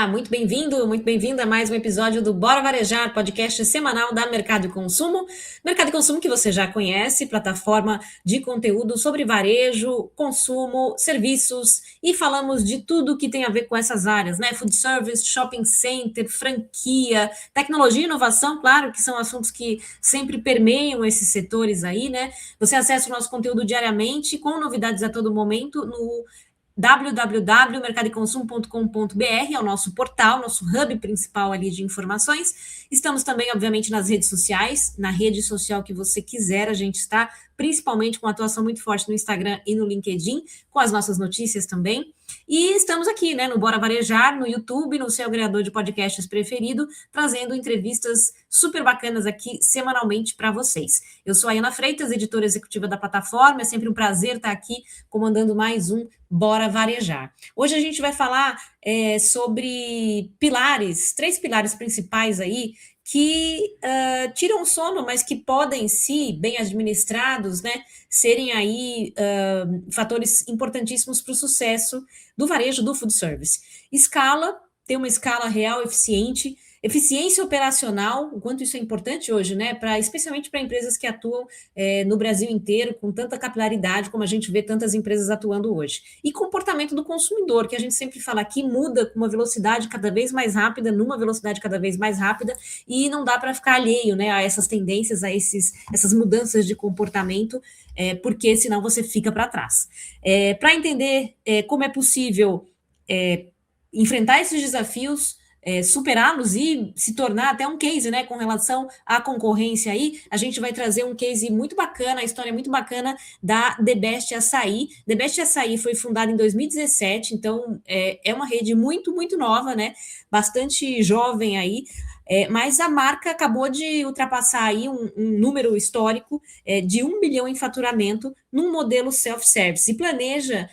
Olá, muito bem-vindo, muito bem-vinda a mais um episódio do Bora Varejar, podcast semanal da Mercado e Consumo. Mercado e Consumo que você já conhece, plataforma de conteúdo sobre varejo, consumo, serviços e falamos de tudo que tem a ver com essas áreas, né? Food service, shopping center, franquia, tecnologia e inovação, claro, que são assuntos que sempre permeiam esses setores aí, né? Você acessa o nosso conteúdo diariamente com novidades a todo momento no www.mercadoeconsumo.com.br é o nosso portal, nosso hub principal ali de informações. Estamos também, obviamente, nas redes sociais, na rede social que você quiser, a gente está, principalmente com atuação muito forte no Instagram e no LinkedIn, com as nossas notícias também. E estamos aqui, né, no Bora Varejar, no YouTube, no seu agregador de podcasts preferido, trazendo entrevistas super bacanas aqui semanalmente para vocês. Eu sou a Ana Freitas, editora executiva da plataforma, é sempre um prazer estar aqui comandando mais um Bora Varejar. Hoje a gente vai falar sobre pilares, 3 pilares principais aí, que tiram o sono, mas que podem, se bem administrados, né, serem aí fatores importantíssimos para o sucesso do varejo do food service. Escala, ter uma escala real, eficiente, eficiência operacional, o quanto isso é importante hoje, né? Especialmente para empresas que atuam no Brasil inteiro, com tanta capilaridade, como a gente vê tantas empresas atuando hoje. E comportamento do consumidor, que a gente sempre fala aqui, muda com uma velocidade cada vez mais rápida, numa velocidade cada vez mais rápida, e não dá para ficar alheio, né, a essas tendências, essas mudanças de comportamento, porque senão você fica para trás. Para entender como é possível enfrentar esses desafios, superá-los e se tornar até um case, né, com relação à concorrência aí, a gente vai trazer um case muito bacana, a história muito bacana da The Best Açaí. The Best Açaí foi fundada em 2017, então é uma rede muito, muito nova, né, bastante jovem aí, mas a marca acabou de ultrapassar aí um número histórico de 1 bilhão em faturamento num modelo self-service e planeja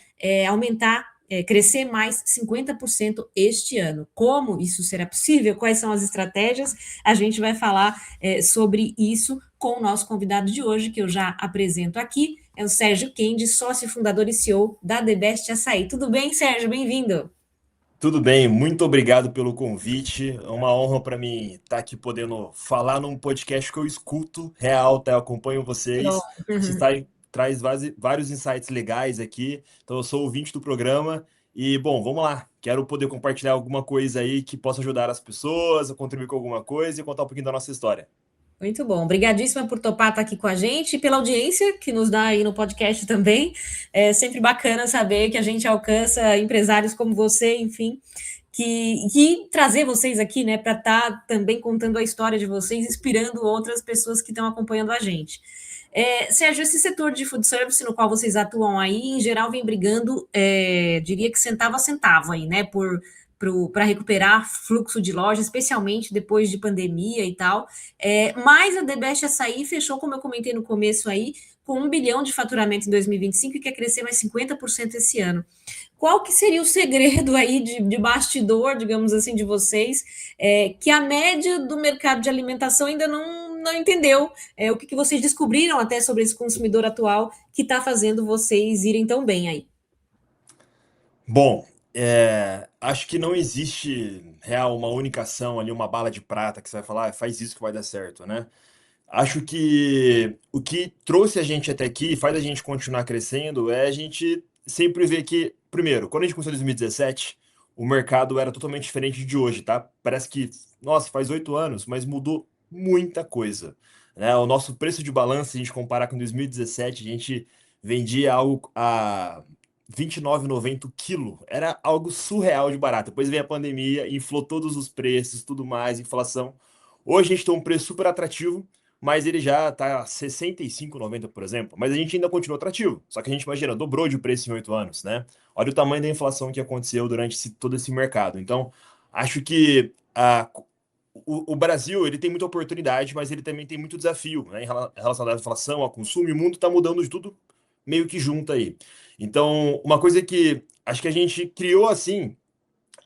aumentar crescer mais 50% este ano. Como isso será possível? Quais são as estratégias? A gente vai falar sobre isso com o nosso convidado de hoje, que eu já apresento aqui, é o Sérgio Kendi, sócio fundador e CEO da The Best Açaí. Tudo bem, Sérgio? Bem-vindo. Tudo bem, muito obrigado pelo convite. É uma honra para mim estar aqui podendo falar num podcast que eu escuto real, tá? Eu acompanho vocês. Vocês traz vários insights legais aqui. Então eu sou ouvinte do programa e, bom, vamos lá. Quero poder compartilhar alguma coisa aí que possa ajudar as pessoas, a contribuir com alguma coisa e contar um pouquinho da nossa história. Muito bom. Obrigadíssima por topar estar aqui com a gente e pela audiência que nos dá aí no podcast também. É sempre bacana saber que a gente alcança empresários como você, enfim, que trazer vocês aqui, né, para estar também contando a história de vocês, inspirando outras pessoas que estão acompanhando a gente. Sérgio, esse setor de food service no qual vocês atuam aí, em geral, vem brigando, diria que centavo a centavo aí, né, para recuperar fluxo de loja, especialmente depois de pandemia e tal. Mas a The Best Açaí fechou, como eu comentei no começo aí, com 1 bilhão de faturamento em 2025 e quer crescer mais 50% esse ano. Qual que seria o segredo aí de bastidor, digamos assim, de vocês, que a média do mercado de alimentação ainda não entendeu? O que vocês descobriram até sobre esse consumidor atual que está fazendo vocês irem tão bem aí? Bom, acho que não existe real uma única ação ali, uma bala de prata que você vai falar, faz isso que vai dar certo, né? Acho que o que trouxe a gente até aqui e faz a gente continuar crescendo é a gente sempre ver que, primeiro, quando a gente começou em 2017, o mercado era totalmente diferente de hoje, tá? Parece que, nossa, faz 8 anos, mas mudou muita coisa, né? O nosso preço de balança, se a gente comparar com 2017, a gente vendia algo a R$ 29,90 o quilo. Era algo surreal de barato. Depois veio a pandemia, inflou todos os preços, tudo mais, inflação. Hoje a gente tem um preço super atrativo, mas ele já está 65,90, por exemplo. Mas a gente ainda continua atrativo. Só que a gente, imagina, dobrou de preço em 8 anos, né? Olha o tamanho da inflação que aconteceu durante todo esse mercado. Então, acho que o Brasil ele tem muita oportunidade, mas ele também tem muito desafio, né, em relação à inflação, ao consumo, e o mundo está mudando de tudo meio que junto aí. Então, uma coisa que acho que a gente criou assim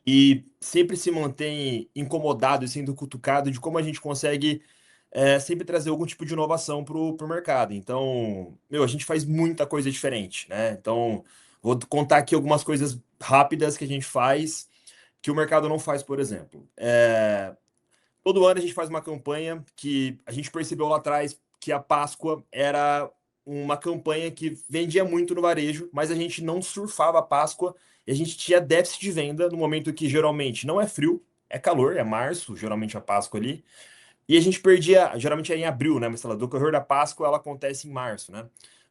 e sempre se mantém incomodado e sendo cutucado de como a gente consegue sempre trazer algum tipo de inovação para o mercado. Então, a gente faz muita coisa diferente, né? Então, vou contar aqui algumas coisas rápidas que a gente faz, que o mercado não faz, por exemplo. Todo ano a gente faz uma campanha que a gente percebeu lá atrás que a Páscoa era uma campanha que vendia muito no varejo, mas a gente não surfava a Páscoa e a gente tinha déficit de venda no momento que geralmente não é frio, é calor, é março, geralmente a Páscoa ali. E a gente perdia, geralmente é em abril, né? Mas sei lá, do correr da Páscoa ela acontece em março, né?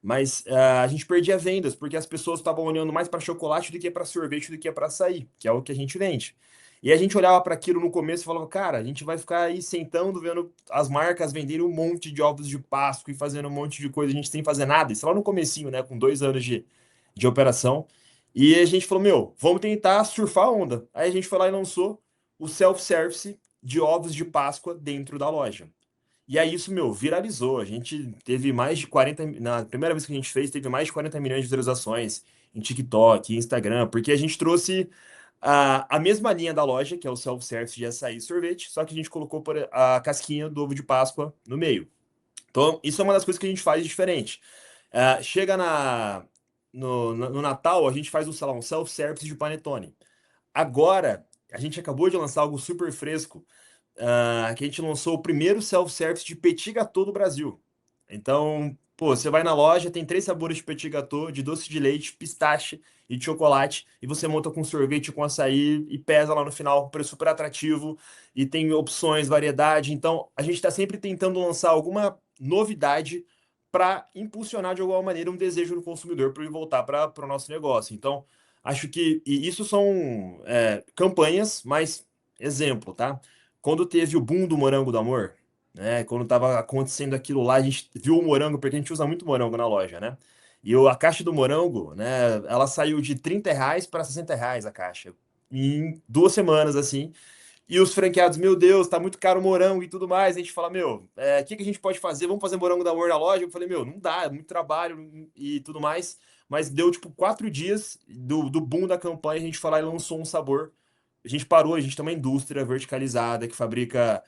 Mas a gente perdia vendas porque as pessoas estavam olhando mais para chocolate do que para sorvete, do que para açaí, que é o que a gente vende. E a gente olhava para aquilo no começo e falava, cara, a gente vai ficar aí sentando, vendo as marcas venderem um monte de ovos de Páscoa e fazendo um monte de coisa, a gente sem fazer nada. Isso lá no comecinho, né? Com 2 anos de operação. E a gente falou, meu, vamos tentar surfar a onda. Aí a gente foi lá e lançou o self-service de ovos de Páscoa dentro da loja. E aí isso, meu, viralizou. A gente teve mais de 40. Na primeira vez que a gente fez, teve mais de 40 milhões de visualizações em TikTok, em Instagram, porque a gente trouxe a mesma linha da loja, que é o self-service de açaí e sorvete, só que a gente colocou a casquinha do ovo de Páscoa no meio. Então, isso é uma das coisas que a gente faz diferente. Chega no Natal, a gente faz sei lá, um self-service de panetone. Agora, a gente acabou de lançar algo super fresco, que a gente lançou o primeiro self-service de petit gâteau do Brasil. Então, pô, você vai na loja, tem 3 sabores de petit gâteau, de doce de leite, pistache e de chocolate, e você monta com sorvete, com açaí e pesa lá no final, um preço super atrativo, e tem opções, variedade. Então, a gente está sempre tentando lançar alguma novidade para impulsionar de alguma maneira um desejo do consumidor para ele voltar para o nosso negócio. Então, acho que e isso são campanhas, mas exemplo, tá? Quando teve o boom do morango do amor, né? Quando tava acontecendo aquilo lá, a gente viu o morango, porque a gente usa muito morango na loja, né? E a caixa do morango, né? Ela saiu de R$ 30 para R$ 60 a caixa. Em 2 semanas, assim. E os franqueados, meu Deus, tá muito caro o morango e tudo mais. A gente fala, meu, o que que a gente pode fazer? Vamos fazer morango do amor na loja? Eu falei, meu, não dá, é muito trabalho e tudo mais. Mas deu, tipo, 4 dias do boom da campanha, a gente foi lá e lançou um sabor. A gente parou, a gente tem uma indústria verticalizada que fabrica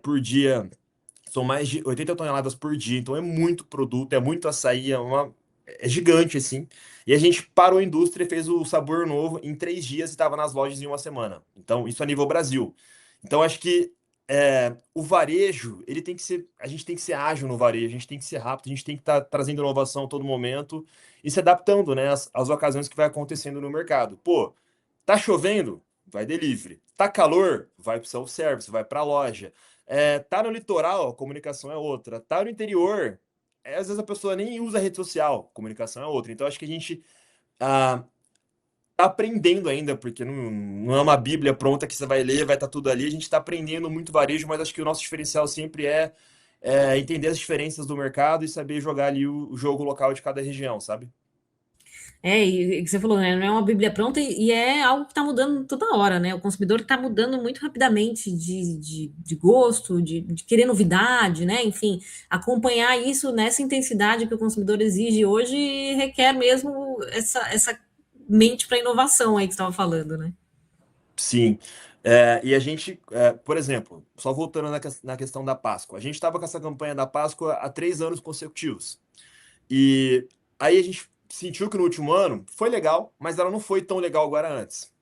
por dia, são mais de 80 toneladas por dia, então é muito produto, é muito açaí, é gigante assim. E a gente parou a indústria e fez o sabor novo em 3 dias e estava nas lojas em uma semana. Então, isso a nível Brasil. Então, acho que o varejo, ele tem que ser, a gente tem que ser ágil no varejo, a gente tem que ser rápido, a gente tem que estar trazendo inovação a todo momento e se adaptando, né, às ocasiões que vai acontecendo no mercado. Pô, tá chovendo? Vai delivery. Tá calor? Vai pro self-service, vai pra loja. Tá no litoral? A comunicação é outra. Tá no interior? Às vezes a pessoa nem usa rede social, a comunicação é outra. Então acho que a gente ah, tá aprendendo ainda, porque não é uma bíblia pronta que você vai ler, vai estar tudo ali. A gente tá aprendendo muito varejo, mas acho que o nosso diferencial sempre é entender as diferenças do mercado e saber jogar ali o jogo local de cada região, sabe? E que você falou, né? Não é uma Bíblia pronta e é algo que está mudando toda hora, né? O consumidor está mudando muito rapidamente de gosto, de querer novidade, né? Enfim, acompanhar isso nessa intensidade que o consumidor exige hoje requer mesmo essa mente para inovação aí que você estava falando, né? Sim. E a gente, por exemplo, só voltando na questão da Páscoa, a gente estava com essa campanha da Páscoa há 3 anos consecutivos. E aí a gente sentiu que no último ano foi legal, mas ela não foi tão legal agora antes.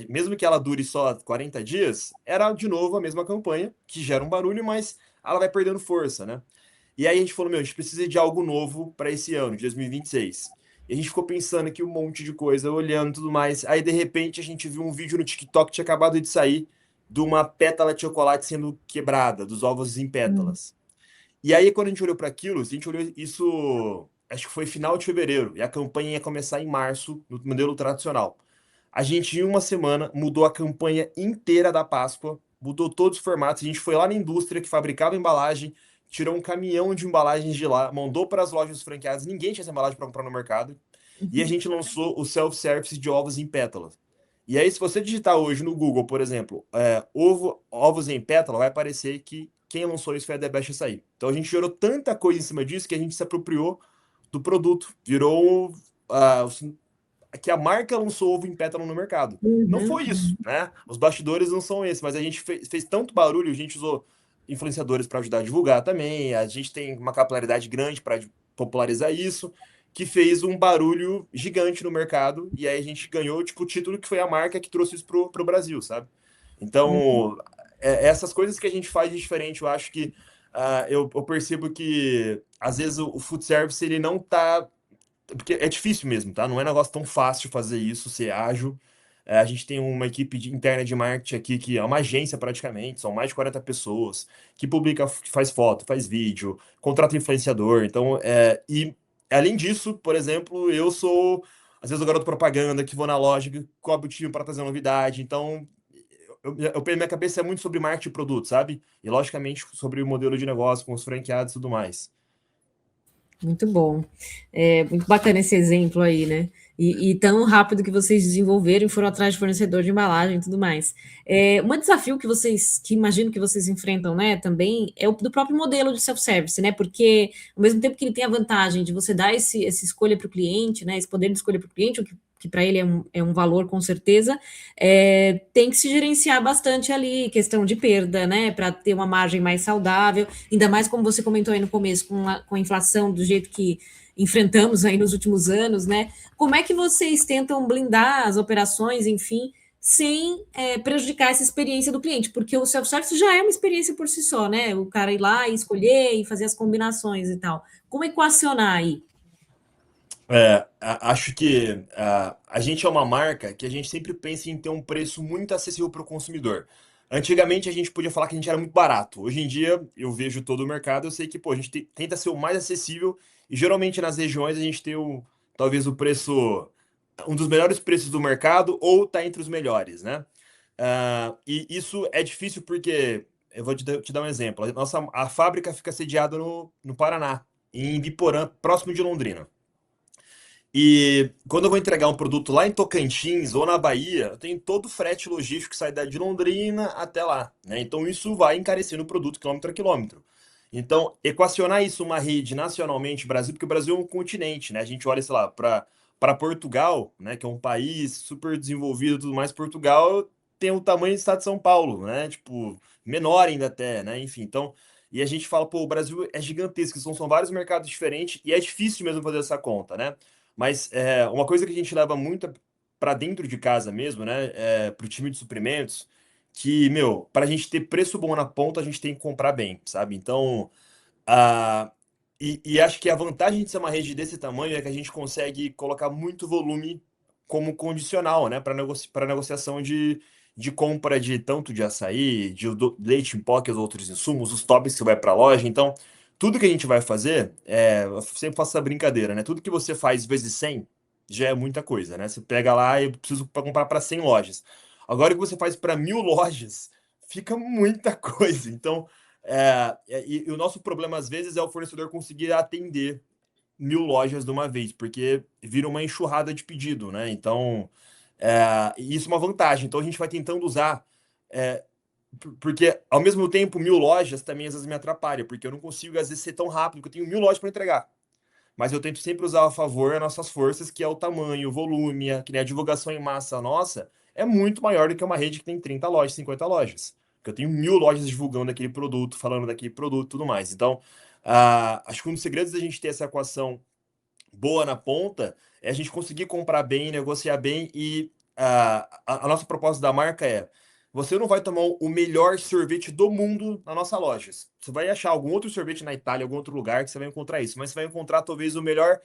Mesmo que ela dure só 40 dias, era de novo a mesma campanha, que gera um barulho, mas ela vai perdendo força, né? E aí a gente falou, meu, a gente precisa de algo novo para esse ano, de 2026. E a gente ficou pensando aqui um monte de coisa, olhando e tudo mais. Aí, de repente, a gente viu um vídeo no TikTok que tinha acabado de sair de uma pétala de chocolate sendo quebrada, dos ovos em Hum. pétalas. E aí, quando a gente olhou para aquilo, a gente olhou isso, acho que foi final de fevereiro, e a campanha ia começar em março, no modelo tradicional. A gente, em uma semana, mudou a campanha inteira da Páscoa, mudou todos os formatos. A gente foi lá na indústria que fabricava embalagem, tirou um caminhão de embalagens de lá, mandou para as lojas franqueadas. Ninguém tinha essa embalagem para comprar no mercado. E a gente lançou o self-service de ovos em pétalas. E aí, se você digitar hoje no Google, por exemplo, ovos em pétala, vai aparecer que quem lançou isso foi a The Best Açaí. Então a gente gerou tanta coisa em cima disso que a gente se apropriou do produto. Virou que a marca lançou ovo em pétala no mercado. Não foi isso, Uhum. né? Os bastidores não são esses, mas a gente fez tanto barulho, a gente usou influenciadores para ajudar a divulgar também, a gente tem uma capilaridade grande para popularizar isso, que fez um barulho gigante no mercado, e aí a gente ganhou, tipo, o título que foi a marca que trouxe isso pro Brasil, sabe? Então, essas coisas que a gente faz de diferente, eu acho que eu percebo que, às vezes, o food service, ele não tá... Porque é difícil mesmo, tá? Não é um negócio tão fácil fazer isso, ser ágil. A gente tem uma equipe interna de marketing aqui, que é uma agência praticamente, são mais de 40 pessoas, que publica, faz foto, faz vídeo, contrata influenciador. Então, e além disso, por exemplo, eu sou, às vezes, o garoto propaganda que vou na loja, que cobre o time para trazer novidade. Então, minha cabeça é muito sobre marketing e produto, sabe? E, logicamente, sobre o modelo de negócio, com os franqueados e tudo mais. Muito bom. É muito bacana esse exemplo aí, né? E tão rápido que vocês desenvolveram e foram atrás de fornecedor de embalagem e tudo mais. Um desafio que vocês, que imagino que vocês enfrentam, né, também, é o do próprio modelo de self-service, né? Porque ao mesmo tempo que ele tem a vantagem de você dar essa escolha para o cliente, né? Esse poder de escolha para o cliente, o que para ele é um valor com certeza, tem que se gerenciar bastante ali, questão de perda, né? Para ter uma margem mais saudável. Ainda mais como você comentou aí no começo, com a inflação do jeito que enfrentamos aí nos últimos anos, né? Como é que vocês tentam blindar as operações, enfim, sem prejudicar essa experiência do cliente? Porque o self-service já é uma experiência por si só, né? O cara ir lá e escolher e fazer as combinações e tal. Como equacionar aí? Acho que a gente é uma marca que a gente sempre pensa em ter um preço muito acessível para o consumidor. Antigamente a gente podia falar que a gente era muito barato. Hoje em dia eu vejo todo o mercado, eu sei que pô, a gente tenta ser o mais acessível e geralmente nas regiões a gente tem talvez o preço, um dos melhores preços do mercado ou tá entre os melhores, né? E isso é difícil porque eu vou te dar um exemplo. A fábrica fica sediada no Paraná, em Biporã, próximo de Londrina. E quando eu vou entregar um produto lá em Tocantins ou na Bahia, eu tenho todo o frete logístico que sai de Londrina até lá, né? Então isso vai encarecendo o produto quilômetro a quilômetro. Então, equacionar isso uma rede nacionalmente, Brasil, porque o Brasil é um continente, né? A gente olha, sei lá, para Portugal, né, que é um país super desenvolvido e tudo mais, Portugal tem o tamanho do estado de São Paulo, né? Tipo, menor ainda até, né? Enfim, então, e a gente fala, pô, o Brasil é gigantesco, são vários mercados diferentes e é difícil mesmo fazer essa conta, né? Mas uma coisa que a gente leva muito para dentro de casa mesmo, né? Para o time de suprimentos, que, meu, para a gente ter preço bom na ponta, a gente tem que comprar bem, sabe? Então, a, e acho que a vantagem de ser uma rede desse tamanho é que a gente consegue colocar muito volume como condicional, né? Para negociação de compra de tanto de açaí, leite em pó, que os outros insumos, os toppings que vai para a loja. Então, tudo que a gente vai fazer, eu sempre faço essa brincadeira, né? Tudo que você faz vezes 100 já é muita coisa, né? Você pega lá e eu preciso para comprar para 100 lojas. Agora o que você faz para 1.000 lojas, fica muita coisa. Então, e o nosso problema às vezes é o fornecedor conseguir atender 1.000 lojas de uma vez, porque vira uma enxurrada de pedido, né? Então, e isso é uma vantagem. Então a gente vai tentando usar. é, Porque, ao mesmo tempo, 1.000 lojas também às vezes me atrapalha, porque eu não consigo, às vezes, ser tão rápido, porque eu tenho 1.000 lojas para entregar. Mas eu tento sempre usar a favor as nossas forças, que é o tamanho, o volume, que nem a divulgação em massa nossa, é muito maior do que uma rede que tem 30 lojas, 50 lojas. Porque eu tenho 1.000 lojas divulgando aquele produto, falando daquele produto e tudo mais. Então, acho que um dos segredos da gente ter essa equação boa na ponta é a gente conseguir comprar bem, negociar bem e a nossa proposta da marca é: você não vai tomar o melhor sorvete do mundo na nossa loja. Você vai achar algum outro sorvete na Itália, algum outro lugar que você vai encontrar isso, mas você vai encontrar talvez o melhor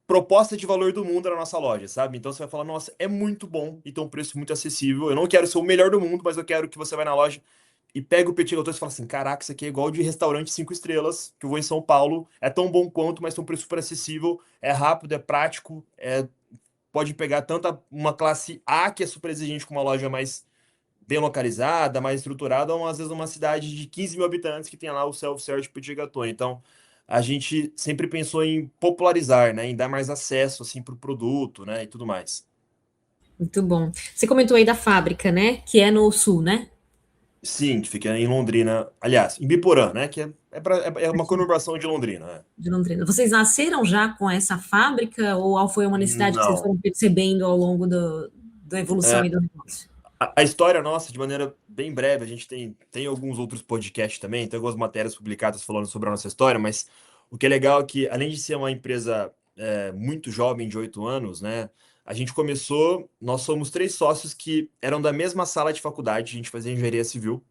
proposta de valor do mundo na nossa loja, sabe? Então você vai falar, nossa, é muito bom e tem um preço muito acessível. Eu não quero ser o melhor do mundo, mas eu quero que você vai na loja e pega o petit gâteau e fala assim, caraca, isso aqui é igual de restaurante 5 estrelas, que eu vou em São Paulo, é tão bom quanto, mas tem um preço super acessível, é rápido, é prático, pode pegar tanto uma classe A, que é super exigente, com uma loja mais bem localizada, mais estruturada, ou às vezes uma cidade de 15 mil habitantes que tem lá o self-service petit gâteau. Então, a gente sempre pensou em popularizar, né, em dar mais acesso assim para o produto, né, e tudo mais. Muito bom. Você comentou aí da fábrica, né? Que é no sul, né? Sim, que fica em Londrina, aliás, em Biporã, né, que é uma conurbação de Londrina, né? De Londrina. Vocês nasceram já com essa fábrica ou foi uma necessidade que vocês Não. foram percebendo ao longo da evolução É, aí do negócio? a história nossa, de maneira bem breve, a gente tem alguns outros podcasts também, tem algumas matérias publicadas falando sobre a nossa história, mas o que é legal é que, além de ser uma empresa muito jovem, de 8 anos, né? A gente começou, nós somos três sócios que eram da mesma sala de faculdade, a gente fazia engenharia civil.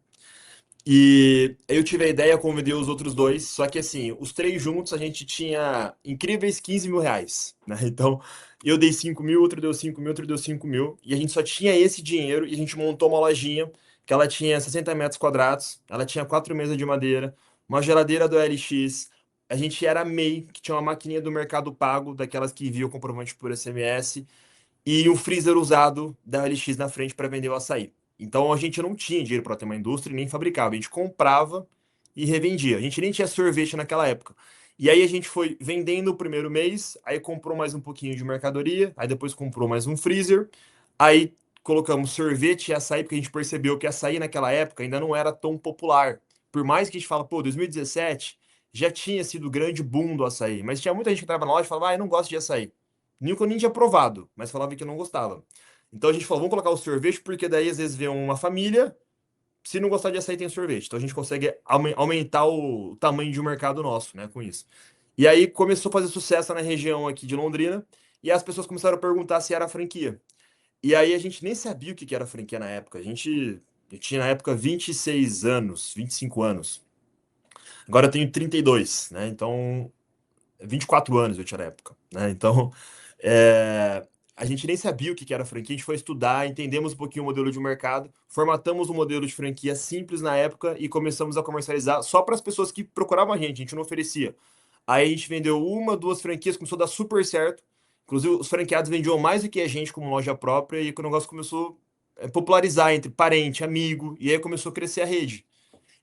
E eu tive a ideia, convidei os outros dois, só que assim, os três juntos a gente tinha incríveis 15 mil reais, né? Então, eu dei 5 mil, outro deu 5 mil, outro deu 5 mil, e a gente só tinha esse dinheiro e a gente montou uma lojinha que ela tinha 60 metros quadrados, ela tinha quatro mesas de madeira, uma geladeira do LX, a gente era MEI, que tinha uma maquininha do Mercado Pago, daquelas que envia o comprovante por SMS, e um freezer usado da LX na frente para vender o açaí. Então a gente não tinha dinheiro para ter uma indústria e nem fabricava, a gente comprava e revendia. A gente nem tinha sorvete naquela época. E aí a gente foi vendendo o primeiro mês, aí comprou mais um pouquinho de mercadoria, aí depois comprou mais um freezer, aí colocamos sorvete e açaí, porque a gente percebeu que açaí naquela época ainda não era tão popular. Por mais que a gente fala, pô, 2017 já tinha sido o grande boom do açaí, mas tinha muita gente que entrava na loja e falava, ah, eu não gosto de açaí. Nunca nem tinha provado, mas falava que não gostava. Então a gente falou, vamos colocar o sorvete, porque daí às vezes vem uma família, se não gostar de açaí, tem sorvete. Então a gente consegue aumentar o tamanho de um mercado nosso, né, com isso. E aí começou a fazer sucesso na região aqui de Londrina, e as pessoas começaram a perguntar se era franquia. E aí a gente nem sabia o que era franquia na época. Eu tinha na época 26 anos, 25 anos. Agora eu tenho 32, né? Então 24 anos eu tinha na época, né? Então, é, a gente nem sabia o que era franquia, a gente foi estudar, entendemos um pouquinho o modelo de mercado, formatamos um modelo de franquia simples na época e começamos a comercializar só para as pessoas que procuravam a gente não oferecia. Aí a gente vendeu uma, duas franquias, começou a dar super certo. Inclusive, os franqueados vendiam mais do que a gente como loja própria e o negócio começou a popularizar entre parente, amigo, e aí começou a crescer a rede.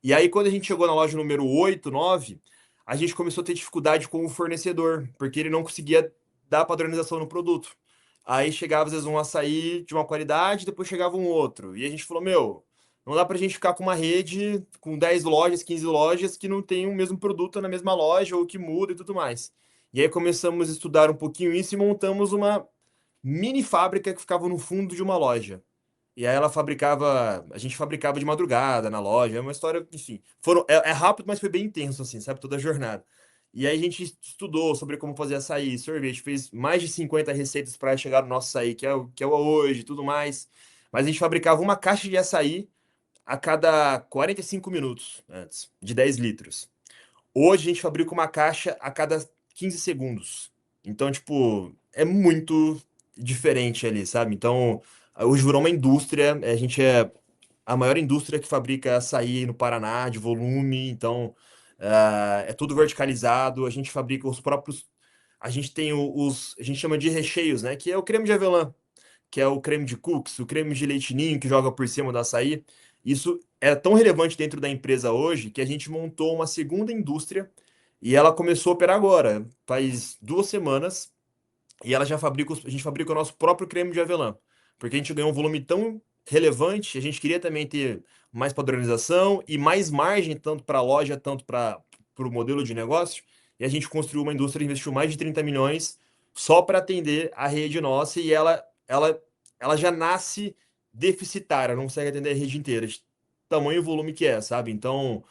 E aí, quando a gente chegou na loja número 8, 9, a gente começou a ter dificuldade com o fornecedor, porque ele não conseguia dar padronização no produto. Aí chegava, às vezes, um açaí de uma qualidade, depois chegava um outro. E a gente falou, meu, não dá pra gente ficar com uma rede com 10 lojas, 15 lojas que não tem o mesmo produto na mesma loja ou que muda e tudo mais. E aí começamos a estudar um pouquinho isso e montamos uma mini fábrica que ficava no fundo de uma loja. E aí ela fabricava, a gente fabricava de madrugada na loja, é uma história, enfim. É rápido, mas foi bem intenso, assim, sabe? Toda a jornada. E aí a gente estudou sobre como fazer açaí, sorvete, fez mais de 50 receitas para chegar no nosso açaí, que é o hoje e tudo mais. Mas a gente fabricava uma caixa de açaí a cada 45 minutos antes, de 10 litros. Hoje a gente fabrica uma caixa a cada 15 segundos. Então, tipo, é muito diferente ali, sabe? Então, hoje virou uma indústria, a gente é a maior indústria que fabrica açaí no Paraná, de volume, então é tudo verticalizado, a gente fabrica os próprios. A gente tem a gente chama de recheios, né? Que é o creme de avelã, que é o creme de cookies, o creme de leite ninho que joga por cima do açaí. Isso é tão relevante dentro da empresa hoje que a gente montou uma segunda indústria e ela começou a operar agora, faz 2 semanas, e ela já fabrica, a gente fabrica o nosso próprio creme de avelã, porque a gente ganhou um volume tão relevante, a gente queria também ter mais padronização e mais margem, tanto para a loja, tanto para o modelo de negócio, e a gente construiu uma indústria, investiu mais de 30 milhões só para atender a rede nossa, e ela já nasce deficitária, não consegue atender a rede inteira, de tamanho e volume que é, sabe? Então,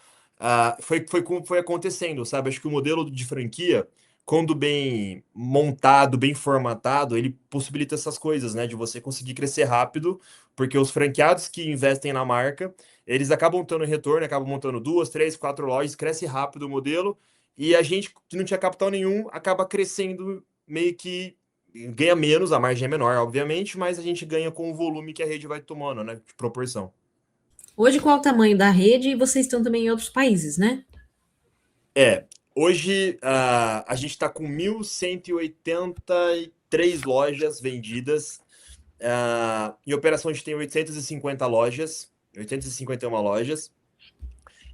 foi acontecendo, sabe? Acho que o modelo de franquia quando bem montado, bem formatado, ele possibilita essas coisas, né? De você conseguir crescer rápido, porque os franqueados que investem na marca, eles acabam tendo retorno, acabam montando duas, três, quatro lojas, cresce rápido o modelo, e a gente que não tinha capital nenhum acaba crescendo meio que ganha menos, a margem é menor, obviamente, mas a gente ganha com o volume que a rede vai tomando, né? De proporção. Hoje, qual é o tamanho da rede? E vocês estão também em outros países, né? Hoje a gente está com 1.183 lojas vendidas. Em operação, a gente tem 850 lojas, 851 lojas.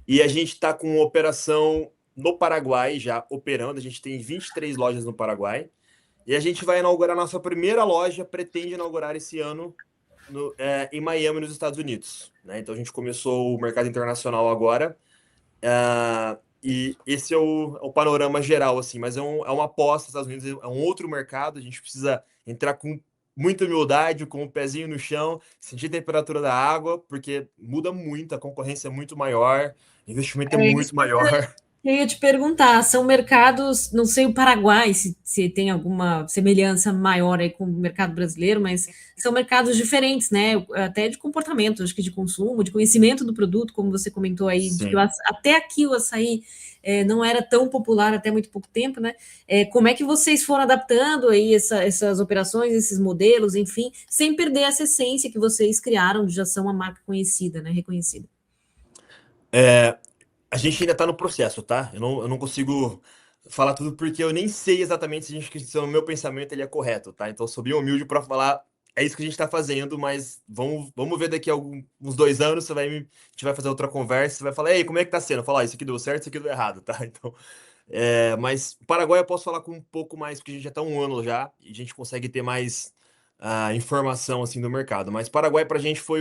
E a gente está com operação no Paraguai já operando. A gente tem 23 lojas no Paraguai. E a gente vai inaugurar nossa primeira loja, pretende inaugurar esse ano em Miami, nos Estados Unidos, né? Então a gente começou o mercado internacional agora. E esse é o panorama geral, assim, mas é uma aposta, Estados Unidos é um outro mercado, a gente precisa entrar com muita humildade, com o pezinho no chão, sentir a temperatura da água, porque muda muito, a concorrência é muito maior, o investimento é É muito isso que eu maior. Eu ia te perguntar, são mercados, não sei o Paraguai, se tem alguma semelhança maior aí com o mercado brasileiro, mas são mercados diferentes, né? Até de comportamento, acho que de consumo, de conhecimento do produto, como você comentou aí, de que Sim. até aqui o açaí não era tão popular até muito pouco tempo, né? Como é que vocês foram adaptando aí essas operações, esses modelos, enfim, sem perder essa essência que vocês criaram, de já são uma marca conhecida, né? Reconhecida. É, a gente ainda está no processo, tá? Eu não consigo falar tudo porque eu nem sei exatamente se o meu pensamento ele é correto, tá? Então eu sou bem humilde para falar, é isso que a gente está fazendo, mas vamos ver daqui a uns 2 anos, a gente vai fazer outra conversa, você vai falar, ei, como é que tá sendo? Eu falo, isso aqui deu certo, isso aqui deu errado, tá? Então, mas o Paraguai eu posso falar com um pouco mais, porque a gente já está 1 ano já, e a gente consegue ter mais informação, assim, do mercado. Mas Paraguai pra gente foi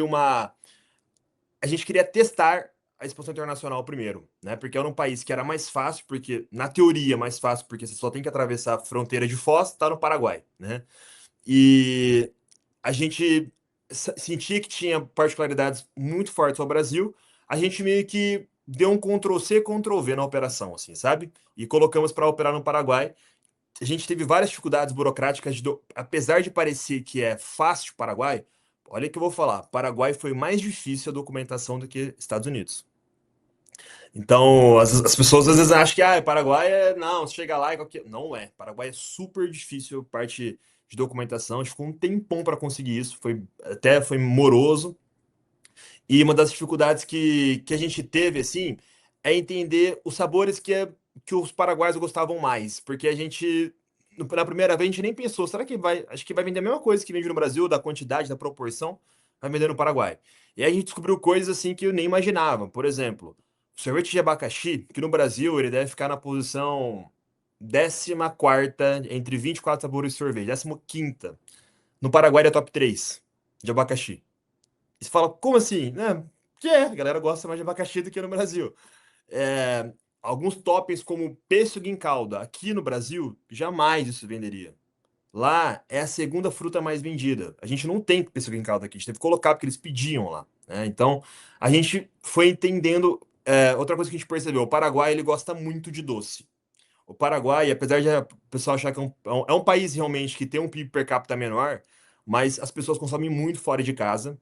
a gente queria testar a expansão internacional primeiro, né? Porque era um país que era mais fácil, porque, na teoria, mais fácil, porque você só tem que atravessar a fronteira de Foz, tá no Paraguai, né? E a gente sentia que tinha particularidades muito fortes ao Brasil, a gente meio que deu um Ctrl+C, Ctrl+V na operação, assim, sabe? E colocamos para operar no Paraguai. A gente teve várias dificuldades burocráticas, apesar de parecer que é fácil o Paraguai, olha o que eu vou falar, Paraguai foi mais difícil a documentação do que Estados Unidos. Então, as pessoas às vezes acham que Paraguai não, você chega lá e qualquer. Não é. Paraguai é super difícil a parte de documentação. A gente ficou um tempão para conseguir isso. Foi moroso. E uma das dificuldades que a gente teve, assim, é entender os sabores que os paraguaios gostavam mais. Porque a gente, na primeira vez, a gente nem pensou, será que vai. Acho que vai vender a mesma coisa que vende no Brasil, da quantidade, da proporção, vai vender no Paraguai. E aí a gente descobriu coisas assim que eu nem imaginava. Por exemplo, o sorvete de abacaxi, que no Brasil ele deve ficar na posição 14ª entre 24 sabores de sorvete, 15ª. No Paraguai ele é top 3 de abacaxi. E você fala, como assim? Né? Que a galera gosta mais de abacaxi do que no Brasil. É, alguns toppings como pêssego em calda, aqui no Brasil, jamais isso venderia. Lá é a segunda fruta mais vendida. A gente não tem pêssego em calda aqui, a gente teve que colocar porque eles pediam lá, né? Então, a gente foi entendendo. Outra coisa que a gente percebeu, o Paraguai ele gosta muito de doce. O Paraguai, apesar de o pessoal achar que é um país realmente que tem um PIB per capita menor, mas as pessoas consomem muito fora de casa,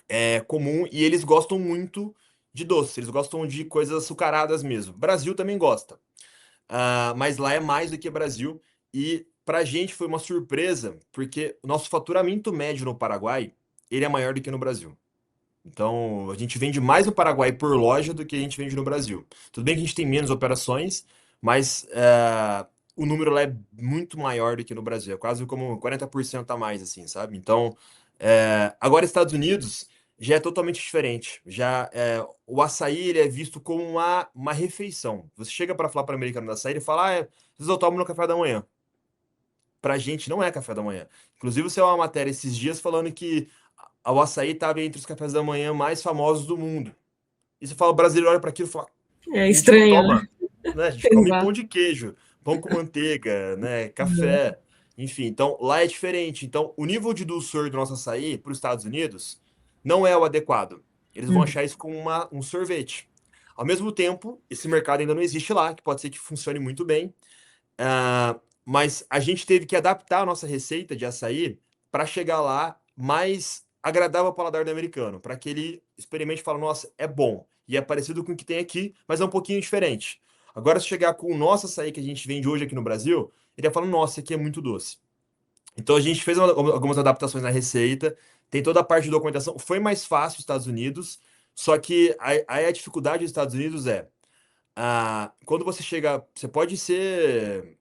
é comum, e eles gostam muito de doce, eles gostam de coisas açucaradas mesmo. Brasil também gosta, mas lá é mais do que Brasil, e pra gente foi uma surpresa, porque o nosso faturamento médio no Paraguai, ele é maior do que no Brasil. Então, a gente vende mais no Paraguai por loja do que a gente vende no Brasil. Tudo bem que a gente tem menos operações, mas o número lá é muito maior do que no Brasil. É quase como 40% a mais, assim, sabe? Então, agora Estados Unidos já é totalmente diferente. O açaí ele é visto como uma refeição. Você chega para falar para o americano do açaí, ele fala, às vezes eu tomo no café da manhã. Pra gente não é café da manhã. Inclusive, você é uma matéria esses dias falando que o açaí estava entre os cafés da manhã mais famosos do mundo. E você fala, o brasileiro olha para aquilo e fala, É a gente não estranho, né? toma, né? A gente come pão Exato. de queijo, pão com manteiga, né? Café, enfim. Então, lá é diferente. Então, o nível de dulçor do nosso açaí para os Estados Unidos não é o adequado. Eles vão Uhum. achar isso como um sorvete. Ao mesmo tempo, esse mercado ainda não existe lá, que pode ser que funcione muito bem. Mas a gente teve que adaptar a nossa receita de açaí para chegar lá mais agradável ao paladar do americano, para que ele experimente e fale, nossa, é bom. E é parecido com o que tem aqui, mas é um pouquinho diferente. Agora, se chegar com o nosso açaí que a gente vende hoje aqui no Brasil, ele vai falar, nossa, aqui é muito doce. Então a gente fez algumas adaptações na receita, tem toda a parte de documentação. Foi mais fácil nos Estados Unidos, só que aí a dificuldade dos Estados Unidos quando você chega, você pode ser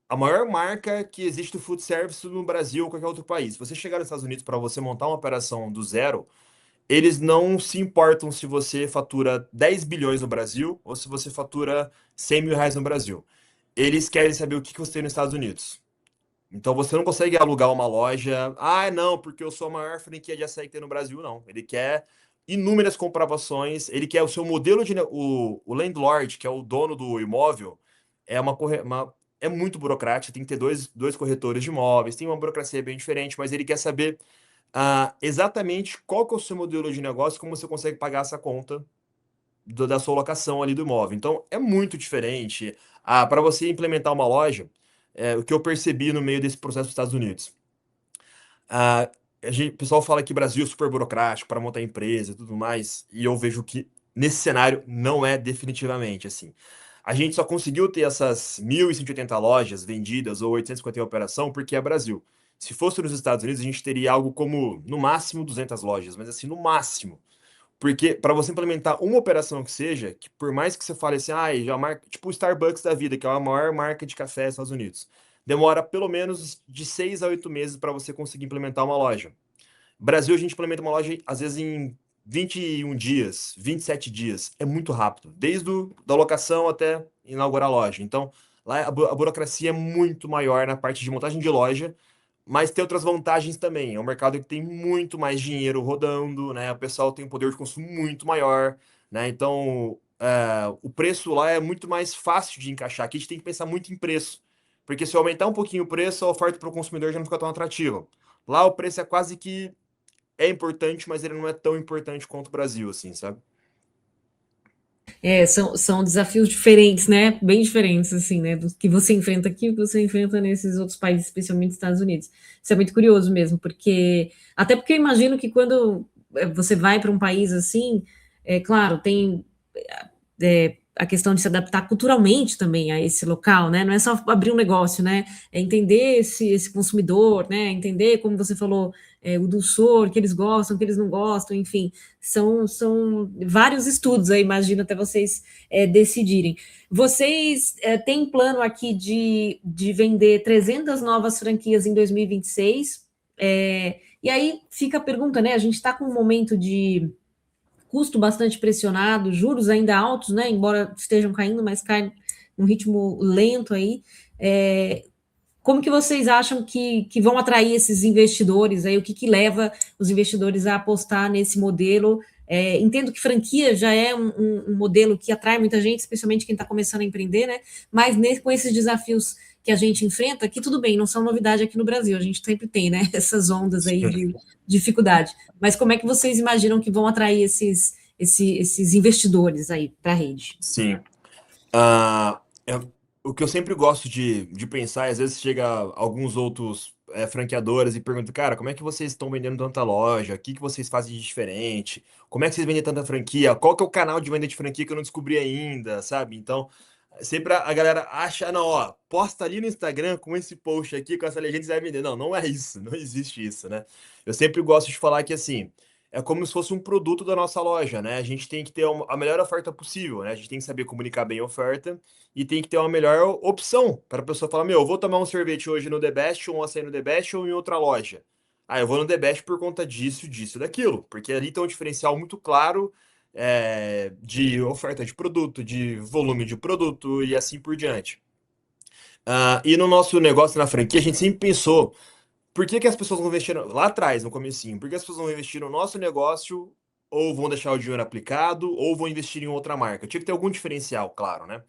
a maior marca que existe do food service no Brasil ou qualquer outro país. Se você chegar nos Estados Unidos para você montar uma operação do zero, eles não se importam se você fatura 10 bilhões no Brasil ou se você fatura 100 mil reais no Brasil. Eles querem saber o que você tem nos Estados Unidos. Então você não consegue alugar uma loja. Não, porque eu sou a maior franquia de açaí que tem no Brasil, não. Ele quer inúmeras comprovações, ele quer o seu modelo de. O landlord, que é o dono do imóvel, é é muito burocrático, tem que ter dois corretores de imóveis, tem uma burocracia bem diferente, mas ele quer saber exatamente qual que é o seu modelo de negócio, como você consegue pagar essa conta da sua locação ali do imóvel. Então, é muito diferente. Para você implementar uma loja, o que eu percebi no meio desse processo dos Estados Unidos. Ah, o pessoal fala que o Brasil é super burocrático para montar empresa e tudo mais, e eu vejo que nesse cenário não é definitivamente assim. A gente só conseguiu ter essas 1.180 lojas vendidas ou 850 em operação porque é Brasil. Se fosse nos Estados Unidos, a gente teria algo como, no máximo, 200 lojas, mas assim, no máximo. Porque para você implementar uma operação que seja, que por mais que você fale assim, já marca, tipo o Starbucks da vida, que é a maior marca de café dos Estados Unidos, demora pelo menos de 6 a 8 meses para você conseguir implementar uma loja. Brasil, a gente implementa uma loja às vezes em 21 dias, 27 dias. É muito rápido, desde da locação até inaugurar a loja. Então, lá a burocracia é muito maior na parte de montagem de loja, mas tem outras vantagens também. É um mercado que tem muito mais dinheiro rodando, né? O pessoal tem um poder de consumo muito maior, né? Então, o preço lá é muito mais fácil de encaixar. Aqui a gente tem que pensar muito em preço, porque se eu aumentar um pouquinho o preço, a oferta para o consumidor já não fica tão atrativa. Lá o preço é quase que importante, mas ele não é tão importante quanto o Brasil, assim, sabe? São desafios diferentes, né? Bem diferentes, assim, né? Do que você enfrenta aqui, o que você enfrenta nesses outros países, especialmente nos Estados Unidos. Isso é muito curioso mesmo, porque até porque eu imagino que quando você vai para um país assim, é claro, tem a questão de se adaptar culturalmente também a esse local, né? Não é só abrir um negócio, né? É entender esse consumidor, né? Entender, como você falou, o dulçor, que eles gostam, que eles não gostam, enfim, são vários estudos aí, imagino, até vocês decidirem. Vocês têm plano aqui de vender 300 novas franquias em 2026? E aí fica a pergunta, né? A gente está com um momento de custo bastante pressionado, juros ainda altos, né? Embora estejam caindo, mas caem num ritmo lento aí. Como que vocês acham que vão atrair esses investidores aí? O que leva os investidores a apostar nesse modelo? Entendo que franquia já é um modelo que atrai muita gente, especialmente quem está começando a empreender, né? Mas com esses desafios que a gente enfrenta, que tudo bem, não são novidade aqui no Brasil, a gente sempre tem, né? Essas ondas aí de dificuldade. Mas como é que vocês imaginam que vão atrair esses investidores aí para a rede? Sim. Ah, o que eu sempre gosto de pensar, e às vezes chega alguns outros franqueadores e pergunta, cara, como é que vocês estão vendendo tanta loja? O que vocês fazem de diferente? Como é que vocês vendem tanta franquia? Qual que é o canal de venda de franquia que eu não descobri ainda, sabe? Então, sempre a galera acha, não, ó, posta ali no Instagram com esse post aqui, com essa legenda, você vai vender. Não, não é isso, não existe isso, né? Eu sempre gosto de falar que, assim, é como se fosse um produto da nossa loja, né? A gente tem que ter a melhor oferta possível, né? A gente tem que saber comunicar bem a oferta e tem que ter uma melhor opção para a pessoa falar: meu, eu vou tomar um sorvete hoje no The Best, ou um açaí no The Best, ou em outra loja. Eu vou no The Best por conta disso, disso, daquilo, porque ali tem um diferencial muito claro de oferta de produto, de volume de produto e assim por diante. E no nosso negócio na franquia, a gente sempre pensou por que que as pessoas vão investir lá atrás, no comecinho? Por que as pessoas vão investir no nosso negócio ou vão deixar o dinheiro aplicado ou vão investir em outra marca? Tinha que ter algum diferencial, claro, né?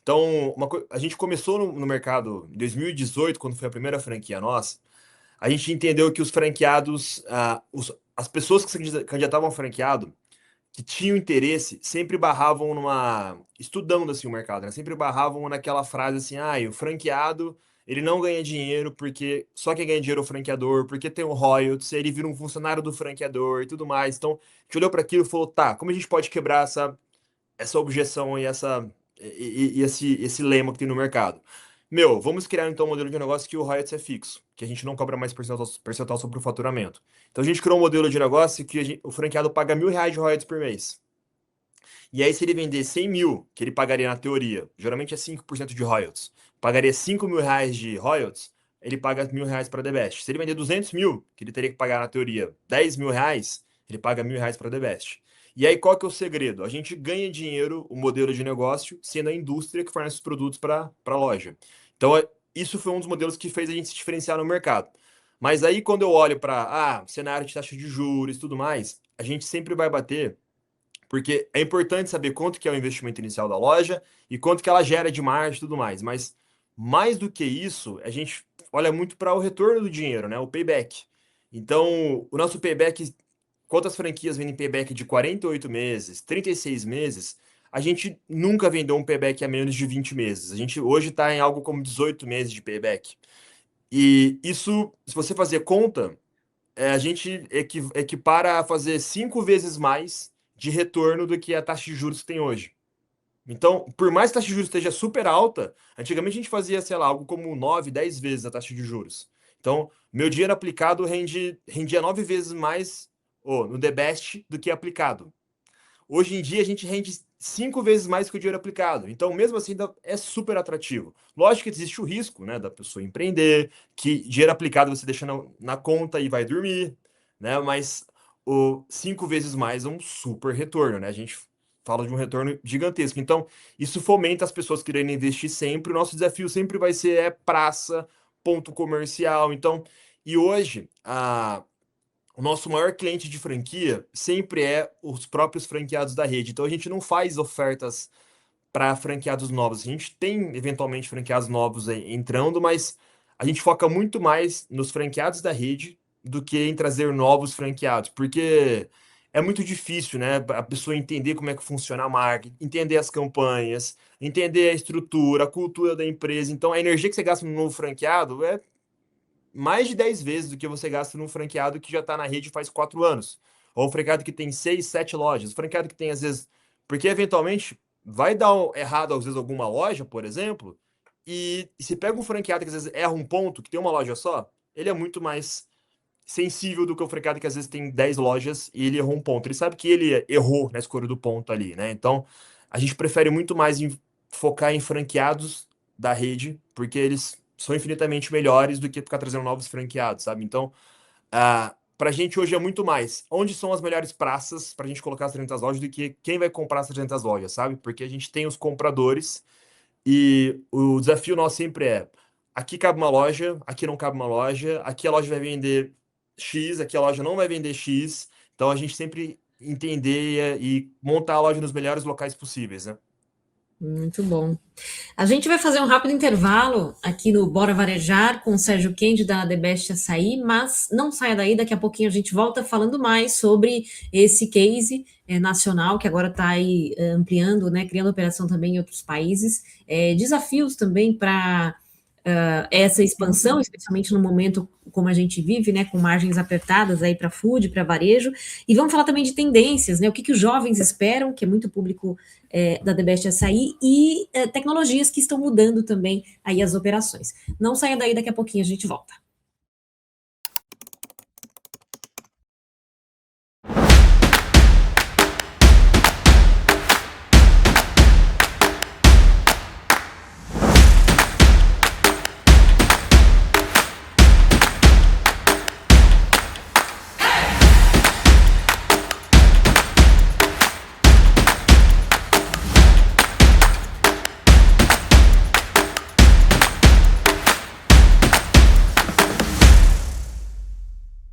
Então, a gente começou no mercado em 2018, quando foi a primeira franquia nossa. A gente entendeu que os franqueados, as pessoas que se candidatavam a franqueado, que tinham interesse, sempre barravam estudando assim o mercado, né? Sempre barravam naquela frase assim: o franqueado, ele não ganha dinheiro porque só quem ganha dinheiro é o franqueador, porque tem o royalties, ele vira um funcionário do franqueador e tudo mais. Então, a gente olhou para aquilo e falou: tá, como a gente pode quebrar essa objeção e esse lema que tem no mercado? Meu, vamos criar então um modelo de negócio que o royalties é fixo, que a gente não cobra mais percentual sobre o faturamento. Então a gente criou um modelo de negócio que o franqueado paga R$ 1.000 de royalties por mês. E aí, se ele vender 100 mil, que ele pagaria na teoria, geralmente é 5% de royalties, pagaria R$ 5.000 de royalties, ele paga R$ 1.000 para a The Best. Se ele vender 200 mil, que ele teria que pagar na teoria R$ 10.000, ele paga R$ 1.000 para a The Best. E aí, qual que é o segredo? A gente ganha dinheiro, o modelo de negócio, sendo a indústria que fornece os produtos para a loja. Então, isso foi um dos modelos que fez a gente se diferenciar no mercado. Mas aí, quando eu olho para cenário de taxa de juros e tudo mais, a gente sempre vai bater porque é importante saber quanto que é o investimento inicial da loja e quanto que ela gera de margem e tudo mais. Mas mais do que isso, a gente olha muito para o retorno do dinheiro, né? O payback. Então, o nosso payback quantas franquias vendem payback de 48 meses, 36 meses, a gente nunca vendeu um payback a menos de 20 meses. A gente hoje está em algo como 18 meses de payback. E isso, se você fazer conta, a gente equipara a fazer 5 vezes mais de retorno do que a taxa de juros que tem hoje. Então, por mais que a taxa de juros esteja super alta, antigamente a gente fazia, sei lá, algo como 9, 10 vezes a taxa de juros. Então, meu dinheiro aplicado rendia 9 vezes mais no The Best do que aplicado. Hoje em dia a gente rende 5 vezes mais que o dinheiro aplicado. Então, mesmo assim, ainda é super atrativo. Lógico que existe o risco, né, da pessoa empreender, que dinheiro aplicado você deixa na conta e vai dormir, né? Mas o 5 vezes mais é um super retorno, né? A gente fala de um retorno gigantesco. Então, isso fomenta as pessoas querendo investir sempre. O nosso desafio sempre vai ser praça, ponto comercial. Então, e hoje o nosso maior cliente de franquia sempre é os próprios franqueados da rede. Então a gente não faz ofertas para franqueados novos. A gente tem eventualmente franqueados novos aí entrando, mas a gente foca muito mais nos franqueados da rede do que em trazer novos franqueados, porque é muito difícil, né? A pessoa entender como é que funciona a marca, entender as campanhas, entender a estrutura, a cultura da empresa. Então a energia que você gasta no novo franqueado é mais de 10 vezes do que você gasta num franqueado que já está na rede faz 4 anos. Ou um franqueado que tem 6, 7 lojas. O franqueado que tem, às vezes. Porque, eventualmente, vai dar errado, às vezes, alguma loja, por exemplo. E se pega um franqueado que, às vezes, erra um ponto, que tem uma loja só, ele é muito mais sensível do que o franqueado que, às vezes, tem 10 lojas e ele errou um ponto. Ele sabe que ele errou na escolha do ponto ali, né? Então, a gente prefere muito mais focar em franqueados da rede, porque eles são infinitamente melhores do que ficar trazendo novos franqueados, sabe? Então, pra gente hoje é muito mais onde são as melhores praças pra gente colocar as 300 lojas do que quem vai comprar as 300 lojas, sabe? Porque a gente tem os compradores e o desafio nosso sempre é: aqui cabe uma loja, aqui não cabe uma loja, aqui a loja vai vender X, aqui a loja não vai vender X. Então a gente sempre entender e montar a loja nos melhores locais possíveis, né? Muito bom. A gente vai fazer um rápido intervalo aqui no Bora Varejar com o Sérgio Kendi da The Best Açaí, mas não saia daí, daqui a pouquinho a gente volta falando mais sobre esse case nacional que agora está aí ampliando, né, criando operação também em outros países, desafios também para essa expansão, especialmente no momento como a gente vive, né, com margens apertadas aí para food, para varejo, e vamos falar também de tendências, né, o que, que os jovens esperam, que é muito público da The Best Açaí, e tecnologias que estão mudando também aí as operações. Não saia daí, daqui a pouquinho a gente volta.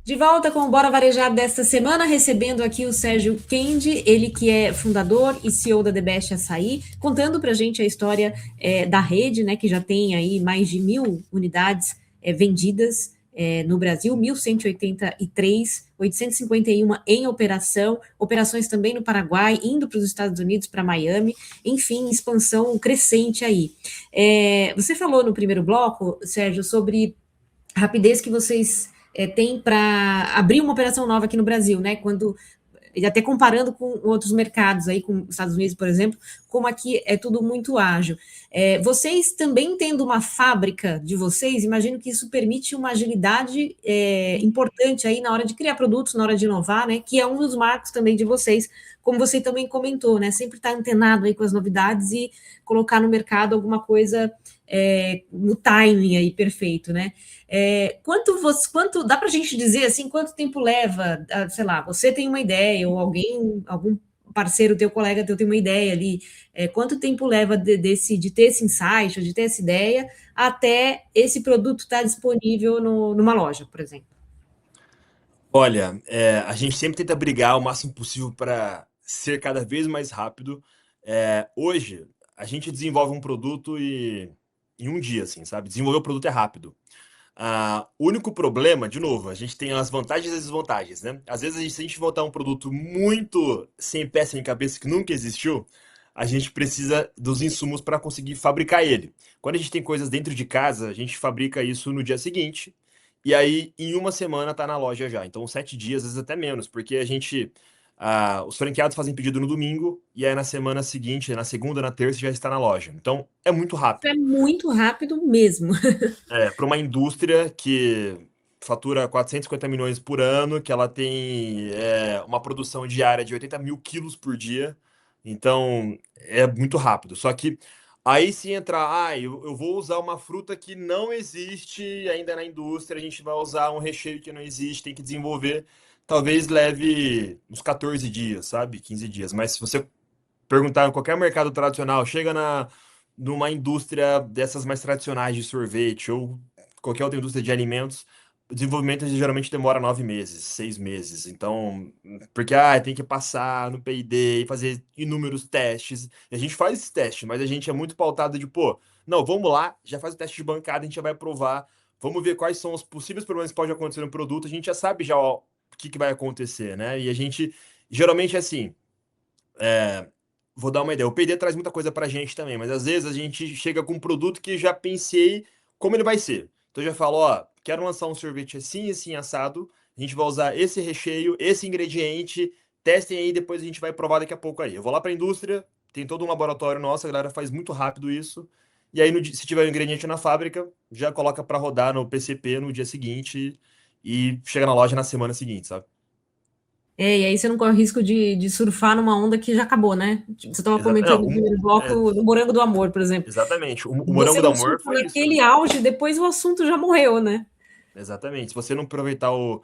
De volta com o Bora Varejar desta semana, recebendo aqui o Sérgio Kendi, ele que é fundador e CEO da The Best Açaí, contando para a gente a história da rede, né, que já tem aí mais de 1.000 unidades vendidas no Brasil, 1.183, 851 em operação, operações também no Paraguai, indo para os Estados Unidos, para Miami, enfim, expansão crescente aí. Você falou no primeiro bloco, Sérgio, sobre a rapidez que vocês tem para abrir uma operação nova aqui no Brasil, né? Quando até comparando com outros mercados aí, com os Estados Unidos, por exemplo, como aqui é tudo muito ágil. Vocês também tendo uma fábrica de vocês, imagino que isso permite uma agilidade importante aí na hora de criar produtos, na hora de inovar, né? Que é um dos marcos também de vocês, como você também comentou, né? Sempre estar antenado aí com as novidades e colocar no mercado alguma coisa no timing aí perfeito, né? Quanto dá para a gente dizer assim, quanto tempo leva, sei lá, você tem uma ideia, ou algum parceiro teu, colega teu tem uma ideia ali, quanto tempo leva de ter esse insight, de ter essa ideia, até esse produto estar disponível numa loja, por exemplo? Olha, a gente sempre tenta brigar o máximo possível para ser cada vez mais rápido. Hoje, a gente desenvolve um produto em um dia, assim, sabe? Desenvolver o produto é rápido. O único problema, de novo, a gente tem as vantagens e as desvantagens, né? Às vezes, se a gente botar um produto muito sem pé, sem cabeça, que nunca existiu, a gente precisa dos insumos para conseguir fabricar ele. Quando a gente tem coisas dentro de casa, a gente fabrica isso no dia seguinte, e aí em uma semana tá na loja já. Então, 7 dias, às vezes até menos, porque os franqueados fazem pedido no domingo, e aí na semana seguinte, na segunda, na terça, já está na loja. Então, é muito Isso é rápido. muito rápido mesmo. Para uma indústria que fatura 450 milhões por ano, que ela tem uma produção diária de 80 mil quilos por dia, então é muito rápido. Só que aí se entrar, eu vou usar uma fruta que não existe ainda na indústria, a gente vai usar um recheio que não existe, tem que desenvolver, talvez leve uns 14 dias, sabe? 15 dias. Mas se você perguntar em qualquer mercado tradicional, chega numa indústria dessas mais tradicionais de sorvete ou qualquer outra indústria de alimentos, o desenvolvimento geralmente demora 9 meses, 6 meses. Então, porque tem que passar no P&D e fazer inúmeros testes. E a gente faz esse teste, mas a gente é muito pautado de, pô, não, vamos lá, já faz o teste de bancada, a gente já vai provar, vamos ver quais são os possíveis problemas que podem acontecer no produto, a gente já sabe já ó, o que vai acontecer, né? E a gente, geralmente é assim, é, vou dar uma ideia. O P&D traz muita coisa pra gente também, mas às vezes a gente chega com um produto que já pensei como ele vai ser. Então eu já falo, ó, quero lançar um sorvete assim, assim, assado. A gente vai usar esse recheio, esse ingrediente. Testem aí, depois a gente vai provar daqui a pouco aí. Eu vou lá pra indústria, tem todo um laboratório nosso, a galera faz muito rápido isso. E aí, se tiver o ingrediente na fábrica, já coloca pra rodar no PCP no dia seguinte e chega na loja na semana seguinte, sabe? E aí você não corre o risco de surfar numa onda que já acabou, né? Tipo, você estava Não, comentando no primeiro bloco do Morango do Amor, por exemplo. exatamente. O Você morango do não amor surfa foi isso. naquele auge, depois o assunto já morreu, né? Exatamente. Se você não aproveitar o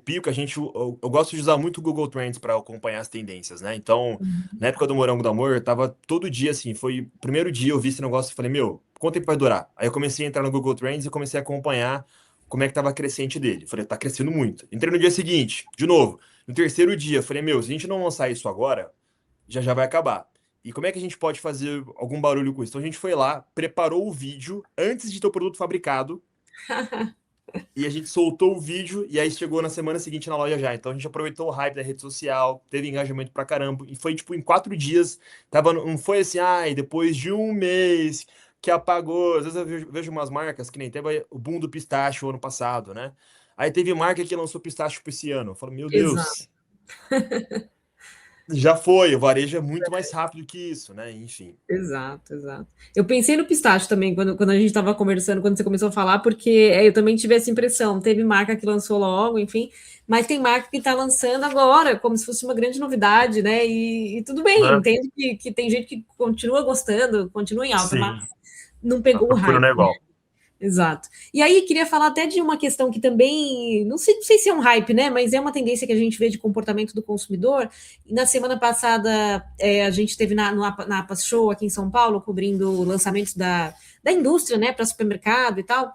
pico, eu gosto de usar muito o Google Trends para acompanhar as tendências, né? Então, na época do Morango do Amor, eu tava todo dia assim, foi o primeiro dia eu vi esse negócio e falei, meu, quanto tempo vai durar? Aí eu comecei a entrar no Google Trends e comecei a acompanhar como é que tava a crescente dele. Falei, tá crescendo muito. Entrei no dia seguinte, de novo. No terceiro dia, falei, meu, se a gente não lançar isso agora, já vai acabar. E como é que a gente pode fazer algum barulho com isso? Então a gente foi lá, preparou o vídeo antes de ter o produto fabricado e a gente soltou o vídeo e aí chegou na semana seguinte na loja já. Então a gente aproveitou o hype da rede social, teve engajamento pra caramba. E foi tipo em 4 dias. Não foi assim, depois de um mês que apagou. Às vezes eu vejo umas marcas que nem teve o boom do pistache o ano passado, né? Aí teve marca que lançou pistache pra esse ano. Eu falo, meu Exato. Deus, já foi. O varejo é muito mais rápido que isso, né? Enfim. Exato, exato. Eu pensei no pistache também, quando a gente estava conversando, quando você começou a falar, porque eu também tive essa impressão. Teve marca que lançou logo, enfim, mas tem marca que está lançando agora, como se fosse uma grande novidade, né? E tudo bem, Né? entendo que tem gente que continua gostando, continua em alta, mas Sim. não A pegou o procura hype. não é igual. Exato. E aí, queria falar até de uma questão que também, não sei se é um hype, né? Mas é uma tendência que a gente vê de comportamento do consumidor. E na semana passada, a gente esteve na APAS Show aqui em São Paulo, cobrindo lançamentos da indústria, né, para supermercado e tal.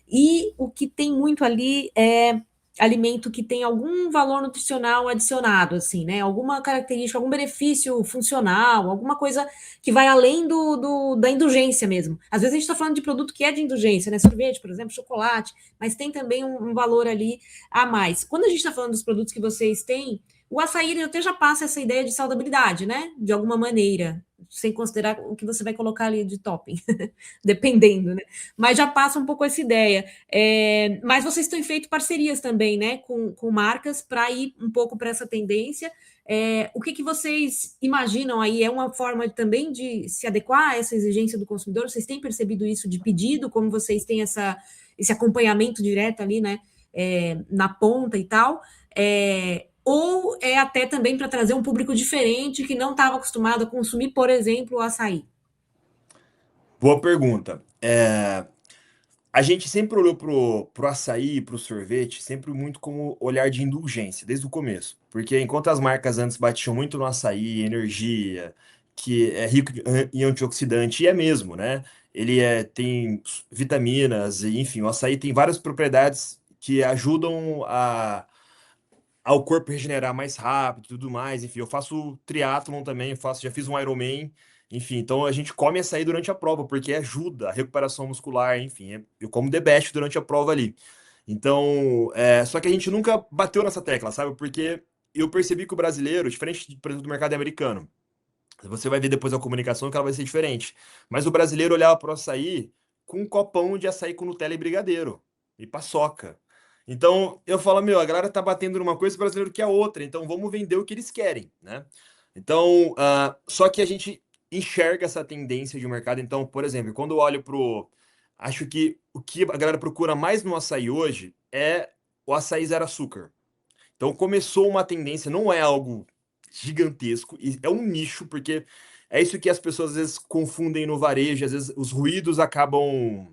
E o que tem muito ali é alimento que tem algum valor nutricional adicionado, assim, né? Alguma característica, algum benefício funcional, alguma coisa que vai além da indulgência mesmo. Às vezes a gente está falando de produto que é de indulgência, né? Sorvete, por exemplo, chocolate, mas tem também um valor ali a mais. Quando a gente está falando dos produtos que vocês têm, o açaí ele até já passa essa ideia de saudabilidade, né? De alguma maneira, sem considerar o que você vai colocar ali de topping, dependendo, né? Mas já passa um pouco essa ideia. Mas vocês têm feito parcerias também, né? Com marcas para ir um pouco para essa tendência. O que vocês imaginam aí? É uma forma também de se adequar a essa exigência do consumidor? Vocês têm percebido isso de pedido, como vocês têm esse acompanhamento direto ali, né? Na ponta e tal? Ou é até também para trazer um público diferente que não estava acostumado a consumir, por exemplo, o açaí? Boa pergunta. A gente sempre olhou pro açaí, pro sorvete, sempre muito como olhar de indulgência, desde o começo. Porque enquanto as marcas antes batiam muito no açaí, energia, que é rico em antioxidante, e é mesmo, né? Ele tem vitaminas, e, enfim, o açaí tem várias propriedades que ajudam ao corpo regenerar mais rápido e tudo mais. Enfim, eu faço triatlon também, já fiz um Ironman, Enfim, então a gente come açaí durante a prova, porque ajuda a recuperação muscular, enfim. Eu como the best durante a prova ali. Então, só que a gente nunca bateu nessa tecla, sabe? Porque eu percebi que o brasileiro, diferente, por exemplo, do mercado americano, você vai ver depois a comunicação que ela vai ser diferente. Mas o brasileiro olhava para o açaí com um copão de açaí com Nutella e brigadeiro e paçoca. Então eu falo, meu, a galera tá batendo numa coisa, o brasileiro quer outra, então vamos vender o que eles querem, né? Então, só que a gente enxerga essa tendência de mercado. Então, por exemplo, quando eu olho pro. Acho que o que a galera procura mais no açaí hoje é o açaí zero açúcar. Então começou uma tendência, não é algo gigantesco, e é um nicho, porque é isso que as pessoas às vezes confundem no varejo, às vezes os ruídos acabam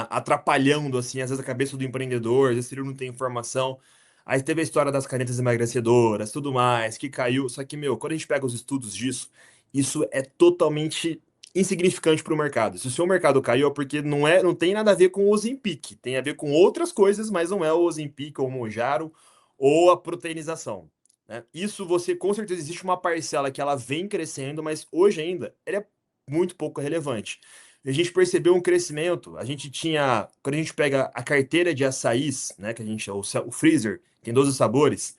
atrapalhando, assim, às vezes a cabeça do empreendedor, às vezes ele não tem informação. Aí teve a história das canetas emagrecedoras, tudo mais, que caiu. Só que, meu, quando a gente pega os estudos disso, isso é totalmente insignificante para o mercado. Se o seu mercado caiu, é porque não tem nada a ver com o Ozempic, tem a ver com outras coisas, mas não é o Ozempic ou o Mounjaro ou a proteinização, né? Isso você, com certeza, existe uma parcela que ela vem crescendo, mas hoje ainda ela é muito pouco relevante. A gente percebeu um crescimento. A gente tinha, quando a gente pega a carteira de açaís, né, que a gente, o freezer, tem 12 sabores.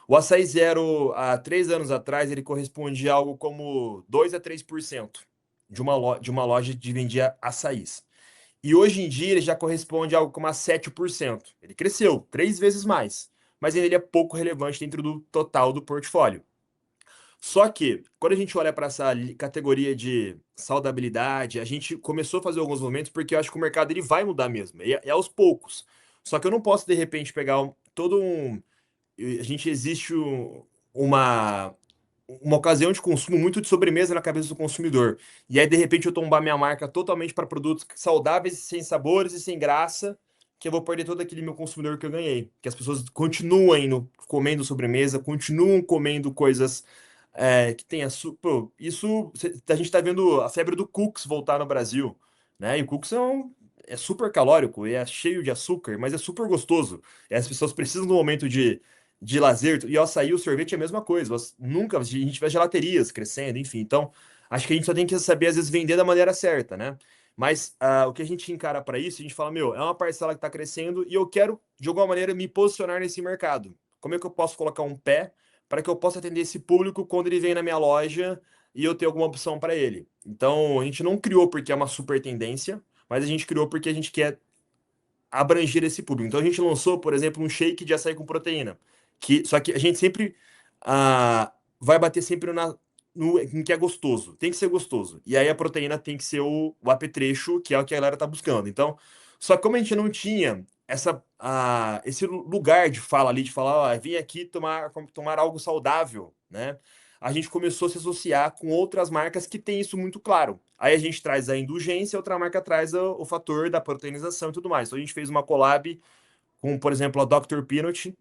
O açaí zero, há 3 anos atrás, ele correspondia a algo como 2 a 3% de uma loja que vendia açaís. E hoje em dia ele já corresponde a algo como a 7%. Ele cresceu 3 vezes mais, mas ele é pouco relevante dentro do total do portfólio. Só que, quando a gente olha para essa categoria de saudabilidade, a gente começou a fazer alguns movimentos porque eu acho que o mercado ele vai mudar mesmo, e é aos poucos. Só que eu não posso, de repente, pegar todo um. A gente existe uma, uma ocasião de consumo muito de sobremesa na cabeça do consumidor. E aí, de repente, eu tombar minha marca totalmente para produtos saudáveis, sem sabores e sem graça, que eu vou perder todo aquele meu consumidor que eu ganhei. Que as pessoas continuam indo, comendo sobremesa, continuam comendo coisas que tem açúcar. Pô, isso a gente está vendo a febre do cookies voltar no Brasil, né? E o cookies é super calórico, é cheio de açúcar, mas é super gostoso. E as pessoas precisam do momento de lazer. E o açaí, o sorvete é a mesma coisa. Nunca, a gente vê gelaterias crescendo, enfim. Então, acho que a gente só tem que saber, às vezes, vender da maneira certa, né? Mas o que a gente encara para isso, a gente fala, meu, é uma parcela que está crescendo e eu quero, de alguma maneira, me posicionar nesse mercado. Como é que eu posso colocar um pé para que eu possa atender esse público quando ele vem na minha loja e eu ter alguma opção para ele? Então, a gente não criou porque é uma super tendência, mas a gente criou porque a gente quer abranger esse público. Então a gente lançou, por exemplo, um shake de açaí com proteína, só que a gente sempre vai bater sempre no em que é gostoso, tem que ser gostoso. E aí a proteína tem que ser o apetrecho, que é o que a galera tá buscando. Então, só que como a gente não tinha esse lugar de fala ali, de falar, ó, vem aqui tomar algo saudável, né? A gente começou a se associar com outras marcas que têm isso muito claro. Aí a gente traz a indulgência, outra marca traz o fator da proteinização e tudo mais. Então a gente fez uma collab com, por exemplo, a Dr. Peanut,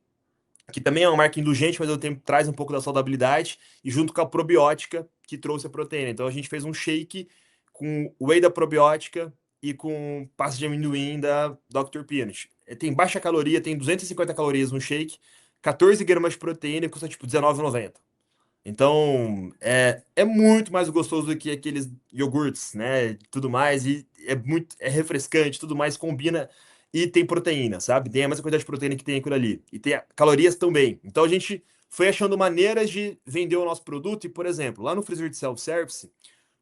que também é uma marca indulgente, mas ao tempo traz um pouco da saudabilidade, e junto com a probiótica, que trouxe a proteína. Então a gente fez um shake com whey da probiótica e com pasta de amendoim da Dr. Peanut. Tem baixa caloria, tem 250 calorias no shake, 14 gramas de proteína e custa tipo R$19,90. Então, é muito mais gostoso do que aqueles iogurtes, né? Tudo mais, e é refrescante, tudo mais, combina e tem proteína, sabe? Tem a mesma quantidade de proteína que tem aquilo ali. E tem calorias também. Então a gente foi achando maneiras de vender o nosso produto, e, por exemplo, lá no freezer de self-service,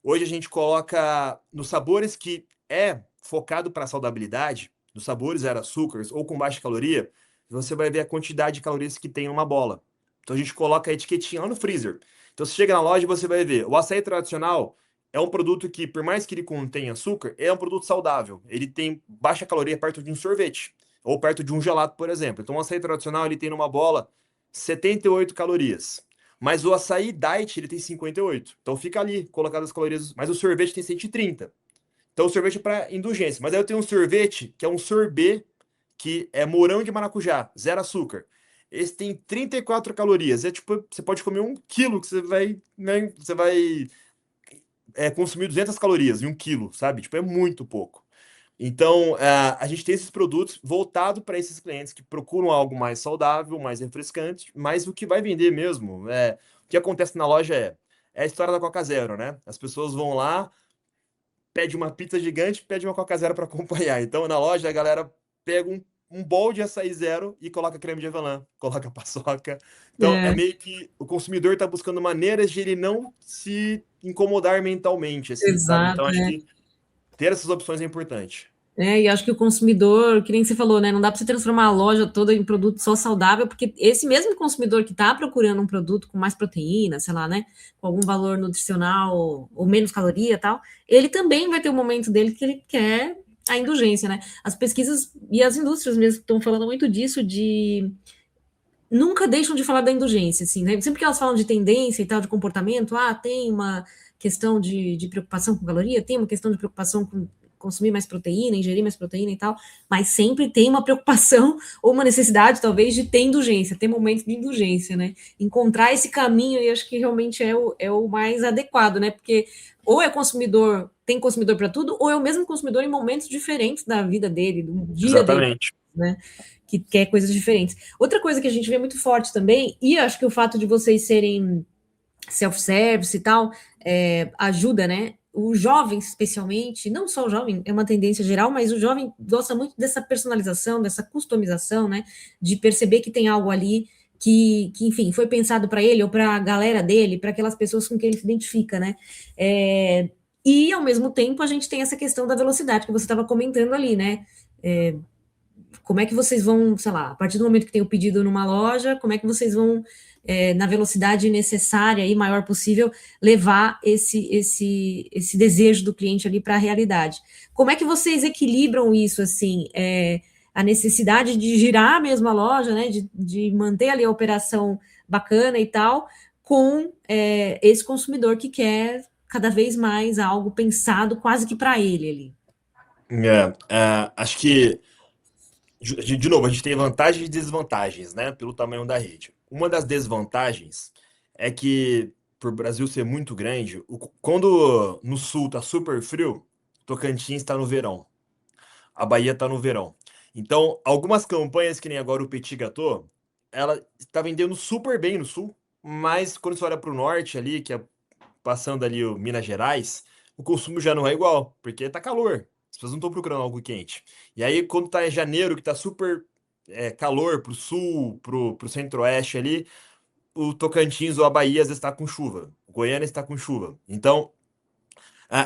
hoje a gente coloca nos sabores que é focado para saudabilidade, nos sabores zero açúcares ou com baixa caloria, você vai ver a quantidade de calorias que tem numa bola. Então a gente coloca a etiquetinha lá no freezer. Então você chega na loja e você vai ver, o açaí tradicional é um produto que, por mais que ele contenha açúcar, é um produto saudável. Ele tem baixa caloria perto de um sorvete ou perto de um gelato, por exemplo. Então o açaí tradicional ele tem numa bola 78 calorias. Mas o açaí diet ele tem 58. Então fica ali colocado as calorias, mas o sorvete tem 130. Então o sorvete é para indulgência. Mas aí eu tenho um sorvete que é um sorbet que é morango de maracujá, zero açúcar. Esse tem 34 calorias. É tipo, você pode comer 1 quilo que você vai, né, você vai consumir 200 calorias em 1 quilo, sabe? Tipo, é muito pouco. Então, a gente tem esses produtos voltados para esses clientes que procuram algo mais saudável, mais refrescante, mas o que vai vender mesmo, o que acontece na loja é a história da Coca Zero, né? As pessoas vão lá, pede uma pizza gigante, pede uma Coca Zero para acompanhar. Então, na loja, a galera pega um bowl de açaí zero e coloca creme de avelã, coloca paçoca. Então, é É, meio que o consumidor está buscando maneiras de ele não se incomodar mentalmente, assim, sabe? Então, exato. acho que ter essas opções é importante. E acho que o consumidor, que nem você falou, né? Não dá para você transformar a loja toda em produto só saudável, porque esse mesmo consumidor que está procurando um produto com mais proteína, sei lá, né? Com algum valor nutricional ou menos caloria e tal, ele também vai ter um momento dele que ele quer a indulgência, né? As pesquisas e as indústrias mesmo estão falando muito disso, de nunca deixam de falar da indulgência, assim, né? Sempre que elas falam de tendência e tal, de comportamento, tem uma questão de preocupação com caloria, tem uma questão de preocupação com consumir mais proteína, ingerir mais proteína e tal, mas sempre tem uma preocupação ou uma necessidade, talvez, de ter indulgência, ter momentos de indulgência, né? Encontrar esse caminho, e acho que realmente é o mais adequado, né? Porque ou é consumidor, tem consumidor para tudo, ou é o mesmo consumidor em momentos diferentes da vida dele, do dia dele, Exatamente. né? Que quer coisas diferentes. Outra coisa que a gente vê muito forte também, e acho que o fato de vocês serem self-service e tal, ajuda, né? Os jovens, especialmente, não só o jovem, é uma tendência geral, mas o jovem gosta muito dessa personalização, dessa customização, né? De perceber que tem algo ali enfim, foi pensado para ele ou para a galera dele, para aquelas pessoas com quem ele se identifica, né? E, ao mesmo tempo, a gente tem essa questão da velocidade que você estava comentando ali, né? Como é que vocês vão, sei lá, a partir do momento que tem o pedido numa loja, como é que vocês vão, na velocidade necessária e maior possível, levar esse desejo do cliente ali para a realidade? Como é que vocês equilibram isso, assim, a necessidade de girar a mesma loja, né, de manter ali a operação bacana e tal, com esse consumidor que quer cada vez mais algo pensado quase que para ele ali? Acho que, de novo, a gente tem vantagens e desvantagens, né? Pelo tamanho da rede. Uma das desvantagens é que, por o Brasil ser muito grande, quando no sul tá super frio, Tocantins está no verão, a Bahia está no verão. Então, algumas campanhas, que nem agora o Petit Gâteau, ela está vendendo super bem no sul, mas quando você olha para o norte ali, que é passando ali o Minas Gerais, o consumo já não é igual, porque tá calor. As pessoas não estão procurando algo quente. E aí, quando tá em janeiro, que tá super calor pro sul, pro centro-oeste ali, o Tocantins ou a Bahia às vezes está com chuva. O Goiânia está com chuva. Então,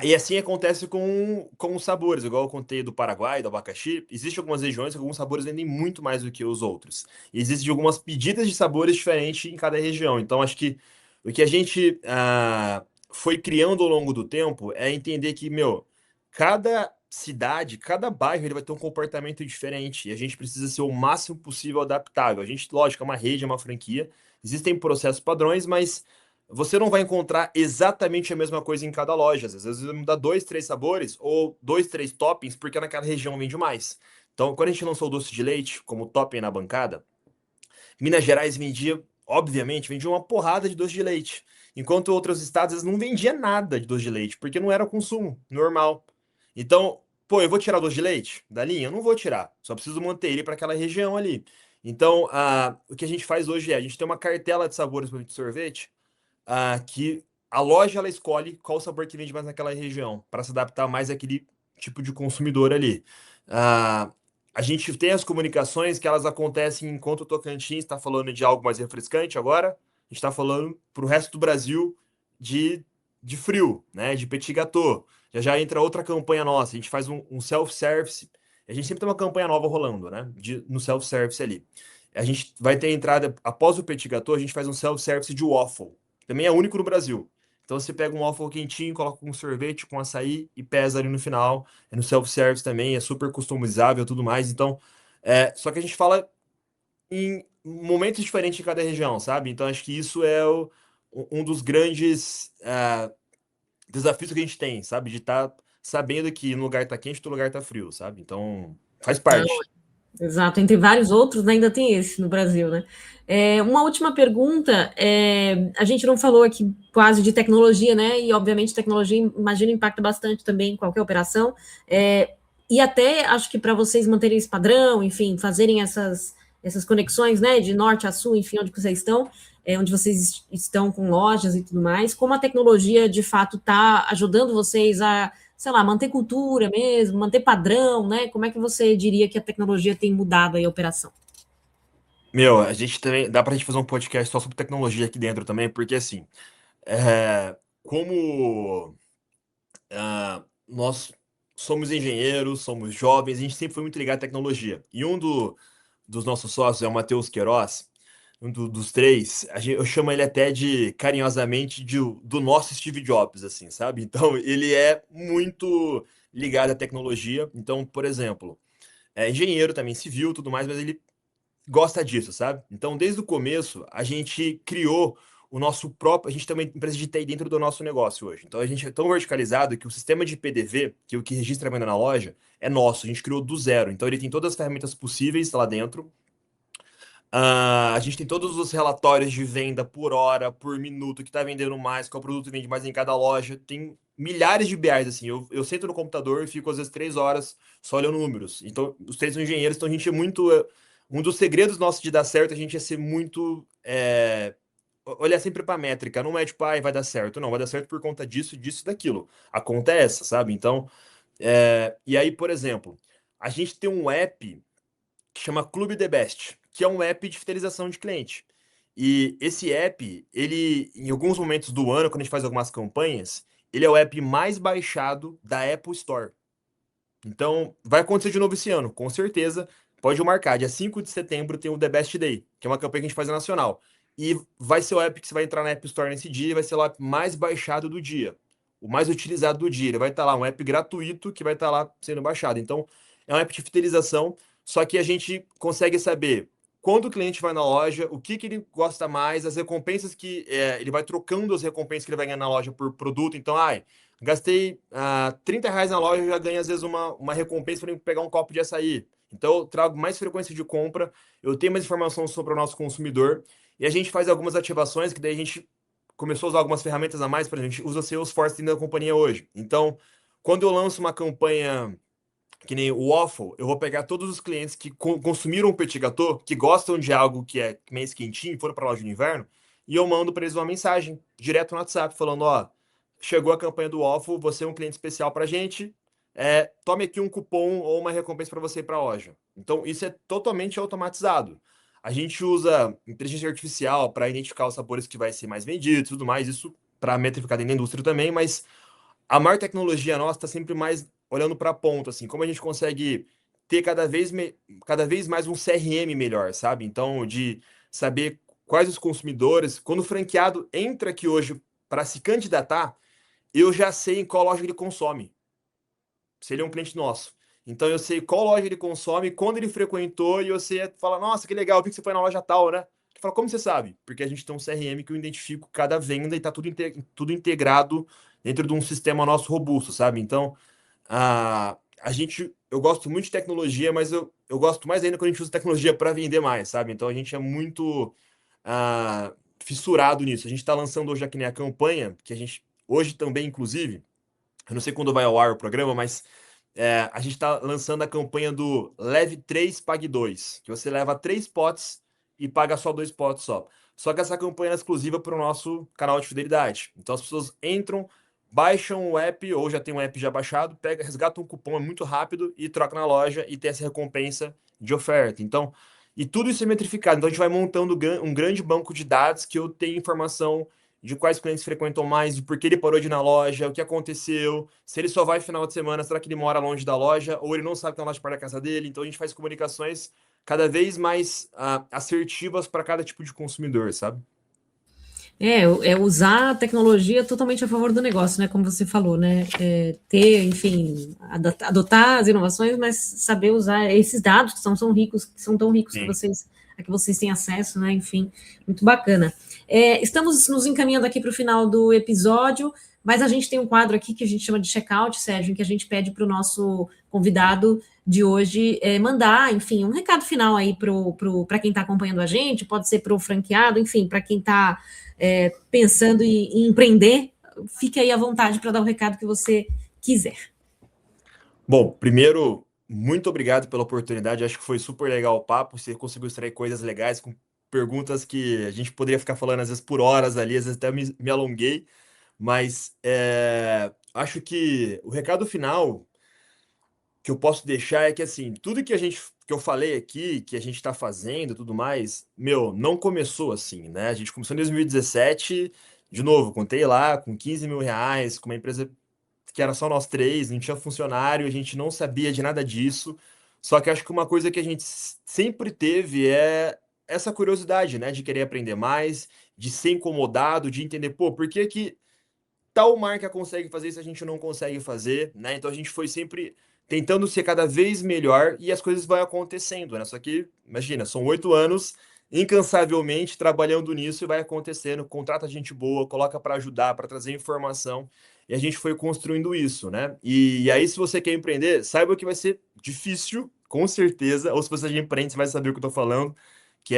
e assim acontece com os sabores, igual eu contei do Paraguai, do abacaxi. Existem algumas regiões que alguns sabores vendem muito mais do que os outros. E existem algumas pedidas de sabores diferentes em cada região. Então, acho que o que a gente foi criando ao longo do tempo é entender que, meu, cada cidade, cada bairro, ele vai ter um comportamento diferente. E a gente precisa ser o máximo possível adaptável. A gente, lógico, é uma rede, é uma franquia. Existem processos padrões, mas você não vai encontrar exatamente a mesma coisa em cada loja. Às vezes vai mudar dois, três sabores ou dois, três toppings, porque naquela região vende mais. Então, quando a gente lançou o doce de leite como topping na bancada, Minas Gerais vendia, obviamente, vendia uma porrada de doce de leite. Enquanto outros estados não vendia nada de doce de leite, porque não era consumo normal. Então, pô, eu vou tirar o doce de leite da linha? Eu não vou tirar. Só preciso manter ele para aquela região ali. Então, o que a gente faz hoje é, a gente tem uma cartela de sabores para sorvete, que a loja ela escolhe qual sabor que vende mais naquela região, para se adaptar mais àquele tipo de consumidor ali. Ah, a gente tem as comunicações que elas acontecem enquanto o Tocantins está falando de algo mais refrescante agora, a gente está falando para o resto do Brasil de, de frio, né? De petit gâteau. Já já entra outra campanha nossa, a gente faz um self-service, a gente sempre tem uma campanha nova rolando, né? No self-service ali. A gente vai ter entrada, após o petit gâteau, a gente faz um self-service de waffle. Também é único no Brasil. Então você pega um waffle quentinho, coloca com sorvete, com açaí e pesa ali no final. É no self-service também, é super customizável e tudo mais. Então, só que a gente fala em momentos diferentes em cada região, sabe? Então acho que isso é um dos grandes desafios que a gente tem, sabe? De estar sabendo que no lugar tá quente, no lugar tá frio, sabe? Então faz parte. Exato, entre vários outros, né, ainda tem esse no Brasil, né? Uma última pergunta, a gente não falou aqui quase de tecnologia, né? E obviamente tecnologia, imagino, impacta bastante também em qualquer operação. E até acho que para vocês manterem esse padrão, enfim, fazerem essas conexões, né, de norte a sul, enfim, onde vocês estão, onde vocês estão com lojas e tudo mais, como a tecnologia de fato está ajudando vocês a, sei lá, manter cultura mesmo, manter padrão, né? Como é que você diria que a tecnologia tem mudado aí a operação? Meu, a gente também. Dá pra gente fazer um podcast só sobre tecnologia aqui dentro também, porque assim, como nós somos engenheiros, somos jovens, a gente sempre foi muito ligado à tecnologia. E dos nossos sócios é o Matheus Queiroz, dos três, eu chamo ele até de, carinhosamente, do nosso Steve Jobs, assim, sabe? Então, ele é muito ligado à tecnologia. Então, por exemplo, é engenheiro também, civil, tudo mais, mas ele gosta disso, sabe? Então, desde o começo, a gente criou o nosso próprio. A gente tem uma empresa de TI dentro do nosso negócio hoje. Então, a gente é tão verticalizado que o sistema de PDV, que é o que registra a venda na loja, é nosso. A gente criou do zero. Então, ele tem todas as ferramentas possíveis lá dentro. A gente tem todos os relatórios de venda por hora, por minuto, que está vendendo mais, qual produto vende mais em cada loja. Tem milhares de BIs, assim. Eu sento no computador e fico às vezes 3 horas só olhando números. Então, os três são engenheiros, então a gente é muito. Um dos segredos nossos de dar certo, a gente é ser muito. Olhar sempre pra métrica. Não é tipo, ai, vai dar certo. Não, vai dar certo por conta disso, disso e daquilo. Acontece, sabe? Então, e aí, por exemplo, a gente tem um app que chama Clube The Best, que é um app de fidelização de cliente. E esse app, ele, em alguns momentos do ano, quando a gente faz algumas campanhas, ele é o app mais baixado da Apple Store. Então, vai acontecer de novo esse ano, com certeza. Pode marcar, dia 5 de setembro tem o The Best Day, que é uma campanha que a gente faz nacional. E vai ser o app que você vai entrar na App Store nesse dia e vai ser o app mais baixado do dia, o mais utilizado do dia. Ele vai estar lá, um app gratuito que vai estar lá sendo baixado. Então, é um app de fidelização, só que a gente consegue saber quando o cliente vai na loja, o que ele gosta mais, as recompensas que ele vai trocando as recompensas que ele vai ganhar na loja por produto. Então, gastei R$ 30 na loja e já ganho, às vezes, uma recompensa para pegar um copo de açaí. Então, eu trago mais frequência de compra, eu tenho mais informação sobre o nosso consumidor, e a gente faz algumas ativações, que daí a gente começou a usar algumas ferramentas a mais, por exemplo, a gente usa o Salesforce dentro da companhia hoje. Então, quando eu lanço uma campanha que nem o Waffle, eu vou pegar todos os clientes que consumiram o petit gâteau, que gostam de algo que é mais quentinho, foram para a loja de inverno, e eu mando para eles uma mensagem direto no WhatsApp, falando: ó, chegou a campanha do Waffle, você é um cliente especial para a gente, tome aqui um cupom ou uma recompensa para você ir para a loja. Então, isso é totalmente automatizado. A gente usa inteligência artificial para identificar os sabores que vai ser mais vendido e tudo mais, isso para metrificar dentro da indústria também, mas a maior tecnologia nossa está sempre mais olhando para a ponta, assim, como a gente consegue ter cada vez mais um CRM melhor, sabe? Então, de saber quais os consumidores, quando o franqueado entra aqui hoje para se candidatar, eu já sei em qual loja ele consome, se ele é um cliente nosso. Então, eu sei qual loja ele consome, quando ele frequentou, e você fala: nossa, que legal, eu vi que você foi na loja tal, né? Ele fala: como você sabe? Porque a gente tem um CRM que eu identifico cada venda e tá tudo integrado dentro de um sistema nosso robusto, sabe? Então, eu gosto muito de tecnologia, mas eu gosto mais ainda quando a gente usa tecnologia para vender mais, sabe? Então, a gente é muito fissurado nisso. A gente está lançando hoje aqui, né, a campanha, que a gente, hoje também, inclusive, eu não sei quando vai ao ar o programa, mas a gente está lançando a campanha do Leve 3, Pague 2, que você leva 3 potes e paga só 2 potes só. Só que essa campanha é exclusiva para o nosso canal de fidelidade. Então as pessoas entram, baixam o app, ou já tem um app já baixado, resgata um cupom, é muito rápido, e troca na loja e tem essa recompensa de oferta. Então, e tudo isso é metrificado. Então a gente vai montando um grande banco de dados que eu tenho informação de quais clientes frequentam mais, de por que ele parou de ir na loja, o que aconteceu, se ele só vai final de semana, será que ele mora longe da loja, ou ele não sabe que tem uma loja perto da casa dele. Então a gente faz comunicações cada vez mais assertivas para cada tipo de consumidor, sabe? É usar a tecnologia totalmente a favor do negócio, né? Como você falou, né? Ter, enfim, adotar as inovações, mas saber usar esses dados que são ricos, que são tão ricos Sim. que vocês têm acesso, né? Enfim, muito bacana. Estamos nos encaminhando aqui para o final do episódio, mas a gente tem um quadro aqui que a gente chama de check-out, Sérgio, em que a gente pede para o nosso convidado de hoje mandar, enfim, um recado final aí para quem está acompanhando a gente, pode ser para o franqueado, enfim, para quem está pensando em empreender, fique aí à vontade para dar o recado que você quiser. Bom, primeiro, muito obrigado pela oportunidade. Acho que foi super legal o papo. Você conseguiu extrair coisas legais perguntas que a gente poderia ficar falando às vezes por horas ali, às vezes até me alonguei, mas acho que o recado final que eu posso deixar é que assim, tudo que eu falei aqui, que a gente está fazendo, e tudo mais, meu, não começou assim, né? A gente começou em 2017, de novo, contei lá com 15 mil reais, com uma empresa que era só nós três, não tinha funcionário, a gente não sabia de nada disso. Só que acho que uma coisa que a gente sempre teve é essa curiosidade, né, de querer aprender mais, de ser incomodado, de entender, pô, por que que tal marca consegue fazer isso, a gente não consegue fazer, né? Então a gente foi sempre tentando ser cada vez melhor e as coisas vão acontecendo, né? Só que, imagina, são 8 anos incansavelmente trabalhando nisso e vai acontecendo, contrata gente boa, coloca para ajudar, para trazer informação, e a gente foi construindo isso, né? E aí, se você quer empreender, saiba que vai ser difícil, com certeza, ou se você já empreende, você vai saber o que eu tô falando, que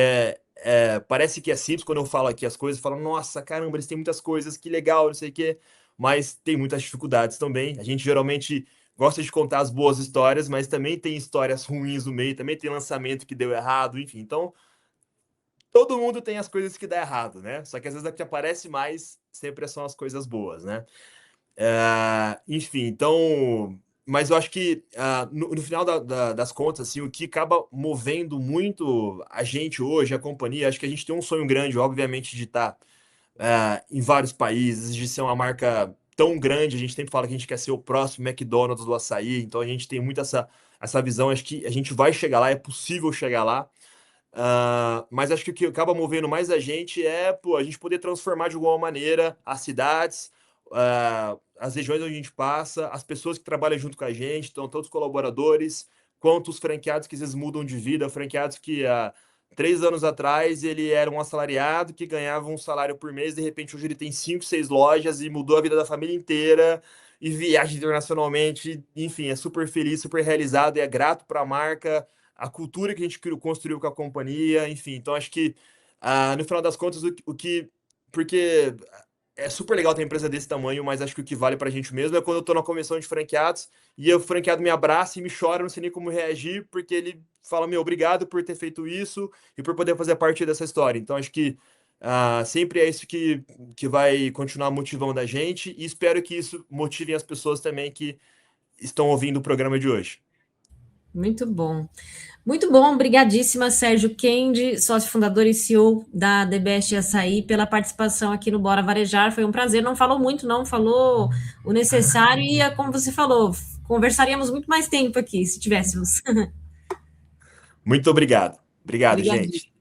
parece que é simples quando eu falo aqui as coisas, falo, nossa, caramba, eles têm muitas coisas, que legal, não sei o quê, mas tem muitas dificuldades também. A gente geralmente gosta de contar as boas histórias, mas também tem histórias ruins no meio, também tem lançamento que deu errado, enfim. Então, todo mundo tem as coisas que dá errado, né? Só que às vezes o que aparece mais sempre são as coisas boas, né? Enfim, então. Mas eu acho que no final das contas, assim, o que acaba movendo muito a gente hoje, a companhia, acho que a gente tem um sonho grande, obviamente, de estar em vários países, de ser uma marca tão grande. A gente sempre fala que a gente quer ser o próximo McDonald's do açaí, então a gente tem muito essa visão. Acho que a gente vai chegar lá, é possível chegar lá. Mas acho que o que acaba movendo mais a gente é, pô, a gente poder transformar de alguma maneira as cidades, as regiões onde a gente passa, as pessoas que trabalham junto com a gente, então tanto os colaboradores quanto os franqueados que às vezes mudam de vida, franqueados que há 3 anos atrás ele era um assalariado que ganhava um salário por mês, de repente hoje ele tem 5, 6 lojas e mudou a vida da família inteira e viaja internacionalmente, enfim, é super feliz, super realizado e é grato para a marca, a cultura que a gente construiu com a companhia, enfim. Então, acho que, no final das contas, o que. Porque é super legal ter uma empresa desse tamanho, mas acho que o que vale pra gente mesmo é quando eu tô na comissão de franqueados e o franqueado me abraça e me chora, não sei nem como reagir, porque ele fala, meu, obrigado por ter feito isso e por poder fazer parte dessa história. Então, acho que sempre é isso que vai continuar motivando a gente e espero que isso motive as pessoas também que estão ouvindo o programa de hoje. Muito bom. Muito bom, obrigadíssima, Sérgio Kendi, sócio fundador e CEO da The Best Açaí, pela participação aqui no Bora Varejar. Foi um prazer. Não falou muito, não, falou o necessário e, como você falou, conversaríamos muito mais tempo aqui, se tivéssemos. Muito obrigado. Obrigado, Obrigadíssima. gente.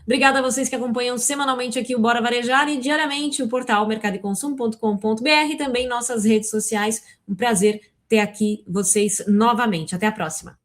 Obrigada a vocês que acompanham semanalmente aqui o Bora Varejar e diariamente o portal mercadoeconsumo.com.br e também nossas redes sociais. Um prazer ter aqui vocês novamente. Até a próxima.